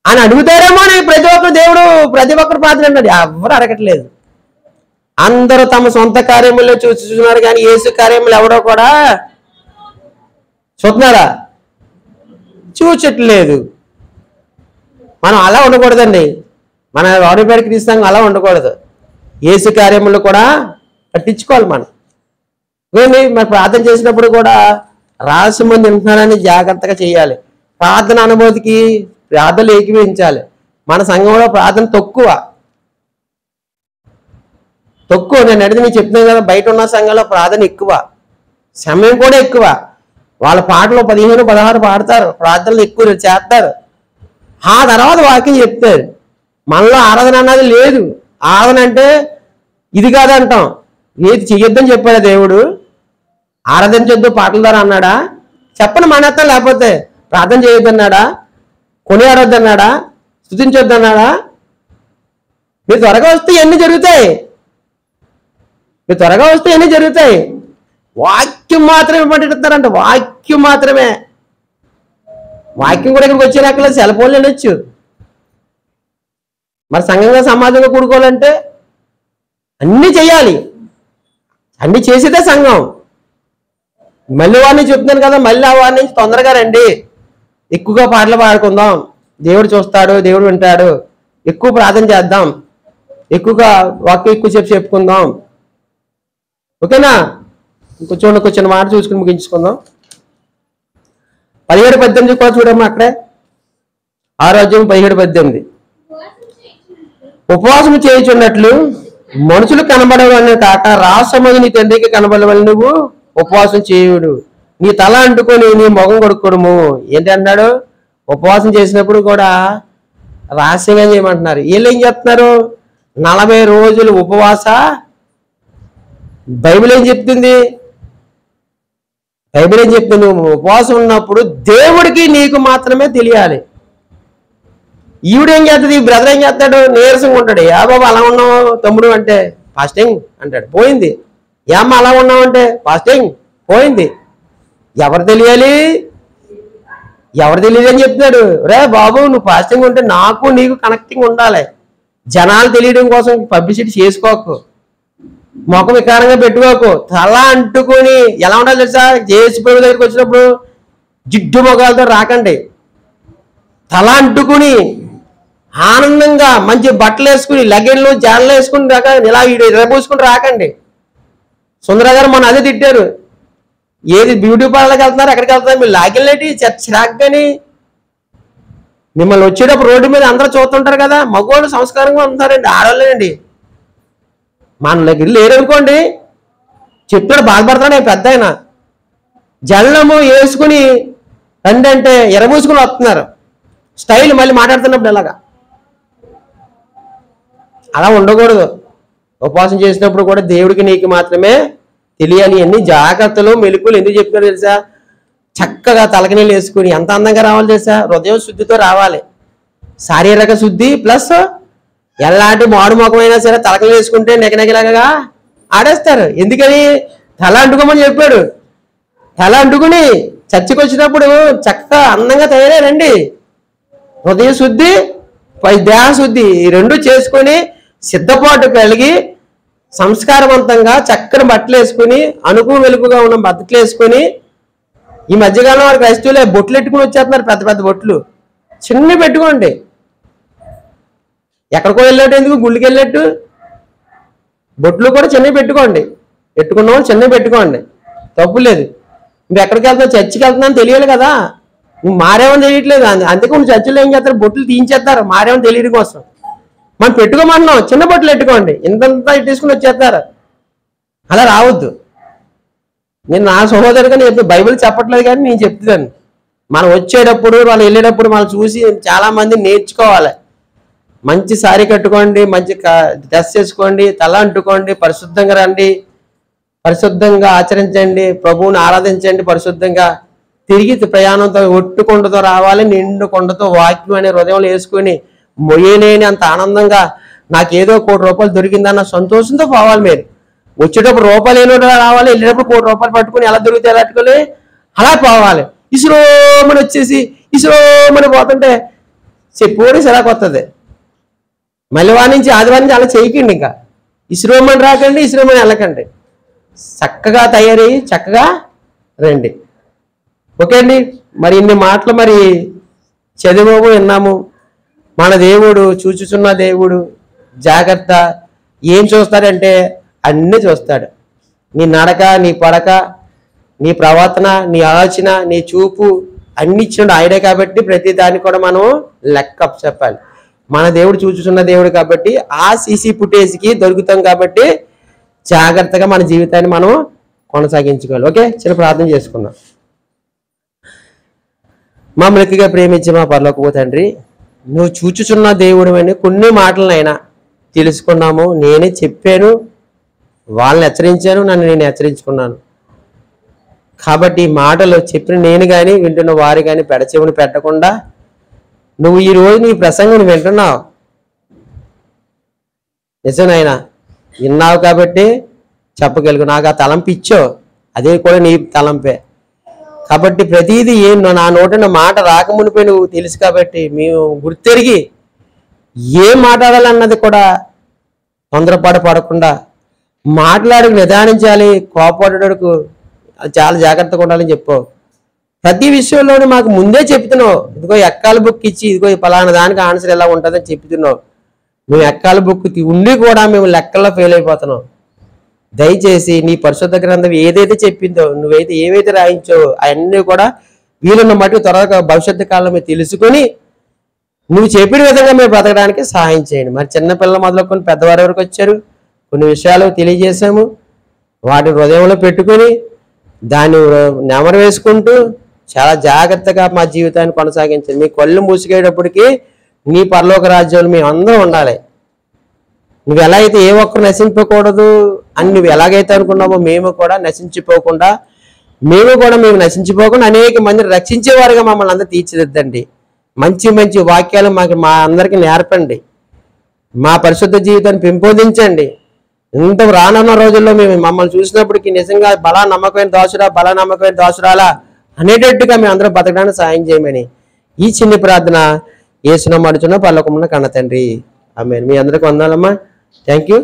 అని అడుగుతారేమో అని ప్రతి ఒక్కరు దేవుడు ప్రతి ఒక్కరు ప్రార్థన అన్నాడు. ఎవరు అడగట్లేదు. అందరూ తమ సొంత కార్యముల్లో చూస్తున్నారు కానీ యేసు కార్యములు ఎవడో కూడా చూస్తున్నారా? చూచట్లేదు. మనం అలా ఉండకూడదండి. మన వాడిపేట క్రీస్తాంగం అలా ఉండకూడదు. యేసు కార్యములు కూడా పట్టించుకోవాలి మనం. మరి ప్రార్థన చేసినప్పుడు కూడా రహస్యం మంది ఉంటున్నారని జాగ్రత్తగా చేయాలి. ప్రార్థన అనుభూతికి ప్రార్థనలు ఏకీవించాలి. మన సంఘంలో ప్రార్థన తక్కువ. నేను అడిగితే నేను చెప్తున్నాను కదా, బయట ఉన్న సంఘంలో ప్రార్థన ఎక్కువ, సమయం కూడా ఎక్కువ. వాళ్ళ పాటలు 15, 16 పాడతారు, ప్రార్థనలు ఎక్కువ చేస్తారు. ఆ తర్వాత వాక్యం చెప్తారు. మనలో ఆరాధన అన్నది లేదు. ఆరాధన అంటే ఇది కాదంటాం. ఏది చెయ్యొద్దని చెప్పాడా దేవుడు? ఆరాధించొద్దు పాటల ద్వారా అన్నాడా? చెప్పను మానేస్తాం. లేకపోతే ప్రార్థన చేయొద్దన్నాడా? కొనియాడొద్దన్నాడా? స్తుతించొద్దన్నాడా? మీరు త్వరగా వస్తే ఎన్ని జరుగుతాయి, వాక్యం మాత్రమే పట్టిస్తారంట. వాక్యం మాత్రమే. వాక్యం కూడా ఇక్కడికి వచ్చేరక్కలేదు, సెల్ ఫోన్లు వెళ్ళొచ్చు. మరి సంఘంగా సమాజంగా కూడుకోవాలంటే అన్నీ చెయ్యాలి. అన్నీ చేసేదే సంఘం. మళ్ళీ వాడిని చెప్తున్నాను కదా, మళ్ళీ ఆ వాడి నుంచి తొందరగా రండి, ఎక్కువగా పాటలు పాడుకుందాం, దేవుడు చూస్తాడు, దేవుడు వింటాడు, ఎక్కువ ప్రార్థన చేద్దాం, ఎక్కువగా వాక్యం ఎక్కువ చెప్పుకుందాం. ఓకేనా? కూర్చొని మాట చూసుకుని ముగించుకుందాం. 17-18 కూడా చూడమ్మా. అక్కడే 6:17-18. ఉపవాసం చేయుచున్నట్లు మనుషులు కనబడవని కాక రాసమని నీ తండ్రికి కనబడవని నువ్వు ఉపవాసం చేయుడు. నీ తల అంటుకొని నీ మొగం కొడుకోవడము. ఏంటి అన్నాడు? ఉపవాసం చేసినప్పుడు కూడా రహస్యంగా చేయమంటున్నారు. వీళ్ళు ఏం చెప్తున్నారు? 40 రోజులు ఉపవాస. బైబిల్ ఏం చెప్తుంది? ఉపవాసం ఉన్నప్పుడు దేవుడికి నీకు మాత్రమే తెలియాలి. ఈవిడేం చేస్తుంది? ఈ బ్రదర్ ఏం చేస్తాడు? నీరసంగా ఉంటాడు. యా బాబు అలా ఉన్నావు తమ్ముడు అంటే ఫాస్టింగ్ అంటాడు. పోయింది. ఏమ్మ అలా ఉన్నావు అంటే ఫాస్టింగ్ పోయింది. ఎవరు తెలియాలి అని చెప్తున్నాడు. రే బాబు నువ్వు ఫాస్టింగ్ ఉంటే నాకు నీకు కనెక్టింగ్ ఉండాలి. జనాలు తెలియడం కోసం పబ్లిసిటీ చేసుకోకు, ముఖం వికారంగా పెట్టుకోకు. తల అంటుకొని ఎలా ఉండాలి తెలుసా? జేసుప్రభు దగ్గరికి వచ్చినప్పుడు జిడ్డు మొగాలతో రాకండి. తల అంటుకుని ఆనందంగా మంచి బట్టలు వేసుకుని లగేజ్లు జాడలు వేసుకుని ఇలా ఇరబోసుకుని రాకండి. సుందర గారు మన అదే తిట్టారు. ఏది బ్యూటీ పార్లర్కి వెళ్తున్నారు, ఎక్కడికి వెళ్తున్నారు, మీరు లాగిలేటి చిరాక్ కానీ మిమ్మల్ని వచ్చేటప్పుడు రోడ్డు మీద అందరూ చూస్తుంటారు కదా. మగవాళ్ళు సంస్కారంగా ఉంటారండి, ఆడవాళ్ళేనండి. మన దగ్గర లేరనుకోండి చెప్తాడు, బాధపడతాడు. పెద్ద ఆయన జల్లము వేసుకుని రండి అంటే ఎరబూసుకుని వస్తున్నారు. స్టైల్ మళ్ళీ మాట్లాడుతున్నప్పుడు ఎలాగా అలా ఉండకూడదు. ఉపవాసం చేసినప్పుడు కూడా దేవుడికి నీకు మాత్రమే తెలియాలి. అన్ని జాగ్రత్తలు మెలుకులు ఎందుకు చెప్తారో తెలుసా? చక్కగా తలకనీళ్ళు వేసుకుని ఎంత అందంగా రావాలి తెలుసా? హృదయం శుద్ధితో రావాలి. శారీరక శుద్ధి ప్లస్ ఎలాంటి మాడు ముఖమైనా సరే తలకనీళ్ళు వేసుకుంటే నెగనెగలాగా ఆడేస్తారు. ఎందుకని? తల అంటుకోమని చెప్పాడు. తల అంటుకుని చర్చికి వచ్చినప్పుడు చక్కగా అందంగా తయారైరండి. హృదయ శుద్ధి దేహ శుద్ధి ఈ రెండు చేసుకొని సిద్ధపాటు కలిగి సంస్కారవంతంగా చక్కని బట్టలు వేసుకుని అనుకు వెలుగుగా ఉన్న బట్టలు వేసుకొని, ఈ మధ్యకాలం వాడు క్రైస్తవులే బొట్లు పెట్టుకుని వచ్చేస్తున్నారు, పెద్ద పెద్ద బొట్లు. చిన్న పెట్టుకోండి, ఎక్కడికో వెళ్ళేట్టు ఎందుకు, గుళ్ళకి వెళ్ళేట్టు బొట్లు కూడా చిన్నవి పెట్టుకోండి. పెట్టుకున్న వాళ్ళు చిన్నవి పెట్టుకోండి, తప్పు లేదు. నువ్వు ఎక్కడికి వెళ్తావు, చర్చికి వెళ్తున్నావు తెలియాలి కదా, నువ్వు మారేమని తెలియట్లేదు. అందుకే నువ్వు చర్చిలో ఏం చేస్తారు, బొట్లు తీయించేస్తారు మారేమని తెలియడం కోసం. మనం పెట్టుకోమన్నాం, చిన్న బొట్లు పెట్టుకోండి, ఇంతంతా ఇట్టేసుకుని వచ్చేస్తారు. అలా రావద్దు. నేను నా సహోదరుగా నేను బైబిల్ చెప్పట్లేదు కానీ నేను చెప్తున్నాను, మనం వచ్చేటప్పుడు వాళ్ళు వెళ్ళేటప్పుడు మనం చూసి చాలా మంది నేర్చుకోవాలి. మంచి సారీ కట్టుకోండి, మంచి డ్రెస్ చేసుకోండి, తల అంటుకోండి, పరిశుద్ధంగా రండి, పరిశుద్ధంగా ఆచరించండి, ప్రభువుని ఆరాధించండి, పరిశుద్ధంగా తిరిగి ప్రయాణంతో ఒట్టు కొండతో రావాలి, నిండు కొండతో వాక్యం అనే హృదయంలో వేసుకుని మొయ్యలేని అంత ఆనందంగా నాకు ఏదో ₹1,00,00,000 దొరికిందన్న సంతోషంతో పోవాలి. మీరు వచ్చేటప్పుడు రూపాయలు ఏనో రావాలి, వెళ్ళేటప్పుడు ₹1,00,00,000 పట్టుకుని ఎలా దొరికితే పట్టుకుని అలా పోవాలి. ఇసురోమని వచ్చేసి ఇసురోమని పోతుంటే చెప్పి ఎలా కొత్తది. మళ్ళీ వారి నుంచి ఆదివారం నుంచి అలా చేయకండి, ఇంకా ఇసురోమని రాకండి, ఇసురోమని వెళ్ళకండి. చక్కగా తయారయ్యి చక్కగా రండి. ఓకే అండి, మరి ఇన్ని మాటలు మరి చదివాము, విన్నాము. మన దేవుడు చూచుచున్న దేవుడు, జాగ్రత్త. ఏం చూస్తాడంటే అన్నీ చూస్తాడు. నీ నడక, నీ పడక, నీ ప్రవర్తన, నీ ఆలోచన, నీ చూపు అన్ని ఇచ్చినాడు ఆయనే. కాబట్టి ప్రతి దాన్ని కూడా మనం లెక్క చెప్పాలి. మన దేవుడు చూచుచున్న దేవుడు కాబట్టి ఆ సీసీ ఫుటేజ్కి దొరుకుతాం. కాబట్టి జాగ్రత్తగా మన జీవితాన్ని మనం కొనసాగించుకోవాలి. ఓకే, చిన్న ప్రార్థన చేసుకుందాం. మా మృతిగా ప్రేమించి మా పరలోకపు తండ్రి, నువ్వు చూచుచున్న దేవుడు అని కొన్ని మాటలనైనా తెలుసుకున్నాము. నేనే చెప్పాను, వాళ్ళని హెచ్చరించాను, నన్ను నేను హెచ్చరించుకున్నాను. కాబట్టి ఈ మాటలు చెప్పిన నేను కానీ వింటున్న వారు కానీ పెడచెవుని పెట్టకుండా నువ్వు ఈరోజు నీ ప్రసంగం వింటున్నావు. నిజమైనా విన్నావు కాబట్టి చెప్పగలుగు. నాకు ఆ తలంపు ఇచ్చో, అదే కూడా నీ తలంపే. కాబట్టి ప్రతిదీ నా నోటిన మాట రాకమునిపై నువ్వు తెలుసు. కాబట్టి మేము గుర్తెరిగి ఏం మాట్లాడాలన్నది కూడా తొందరపాటు పడకుండా మాట్లాడుకు నిదానించాలి. కోపడకు చాలా జాగ్రత్తగా ఉండాలని చెప్పావు. ప్రతి విషయంలోనూ మాకు ముందే చెప్తున్నావు. ఇదిగో ఎక్కాల బుక్ ఇచ్చి ఇదిగో పలానా దానికి ఆన్సర్ ఎలా ఉంటుందని చెప్తున్నావు. మేము ఎక్కాల బుక్ ఉండి కూడా మేము లెక్కల్లో ఫెయిల్ అయిపోతున్నాం. దయచేసి నీ పరిశుద్ధ గ్రంథం ఏదైతే చెప్పిందో, నువ్వైతే ఏవైతే రాయించావో అవన్నీ కూడా వీలున్న మట్టుకు త్వరగా భవిష్యత్తు కాలంలో మీరు తెలుసుకొని నువ్వు చెప్పిన విధంగా మేము బ్రతకడానికి సహాయం చేయండి. మరి చిన్నపిల్లల మొదలుకొని పెద్దవారి వరకు వచ్చారు, కొన్ని విషయాలు తెలియజేశాము. వాటిని హృదయంలో పెట్టుకొని దాన్ని నెమరు వేసుకుంటూ చాలా జాగ్రత్తగా మా జీవితాన్ని కొనసాగించండి. మీ కళ్ళు మూసుకేటప్పటికీ నీ పరలోక రాజ్యంలో మేము అందరం ఉండాలి. నువ్వు ఎలా అయితే ఏ ఒక్కరు నశింపకూడదు అని నువ్వు ఎలాగైతే అనుకున్నావో మేము కూడా నశించిపోకుండా మేము నశించిపోకుండా అనేక మందిని రక్షించేవారుగా మమ్మల్ని అందరూ తీర్చిదిద్దండి. మంచి మంచి వాక్యాలు మా అందరికీ నేర్పండి. మా పరిశుద్ధ జీవితాన్ని పెంపొందించండి. ఇంత రానున్న రోజుల్లో మేము మమ్మల్ని చూసినప్పటికీ నిజంగా బలా నమ్మకమైన దాసురాలా అనేటట్టుగా మేము అందరం బతకడానికి సాయం చేయమని ఈ చిన్ని ప్రార్థన యేసునామమున అడుగుచున్నాము పరలోకమున్న కన్న తండ్రి. ఆమేన్. మీ అందరికీ వందనాలమ్మా. Thank you.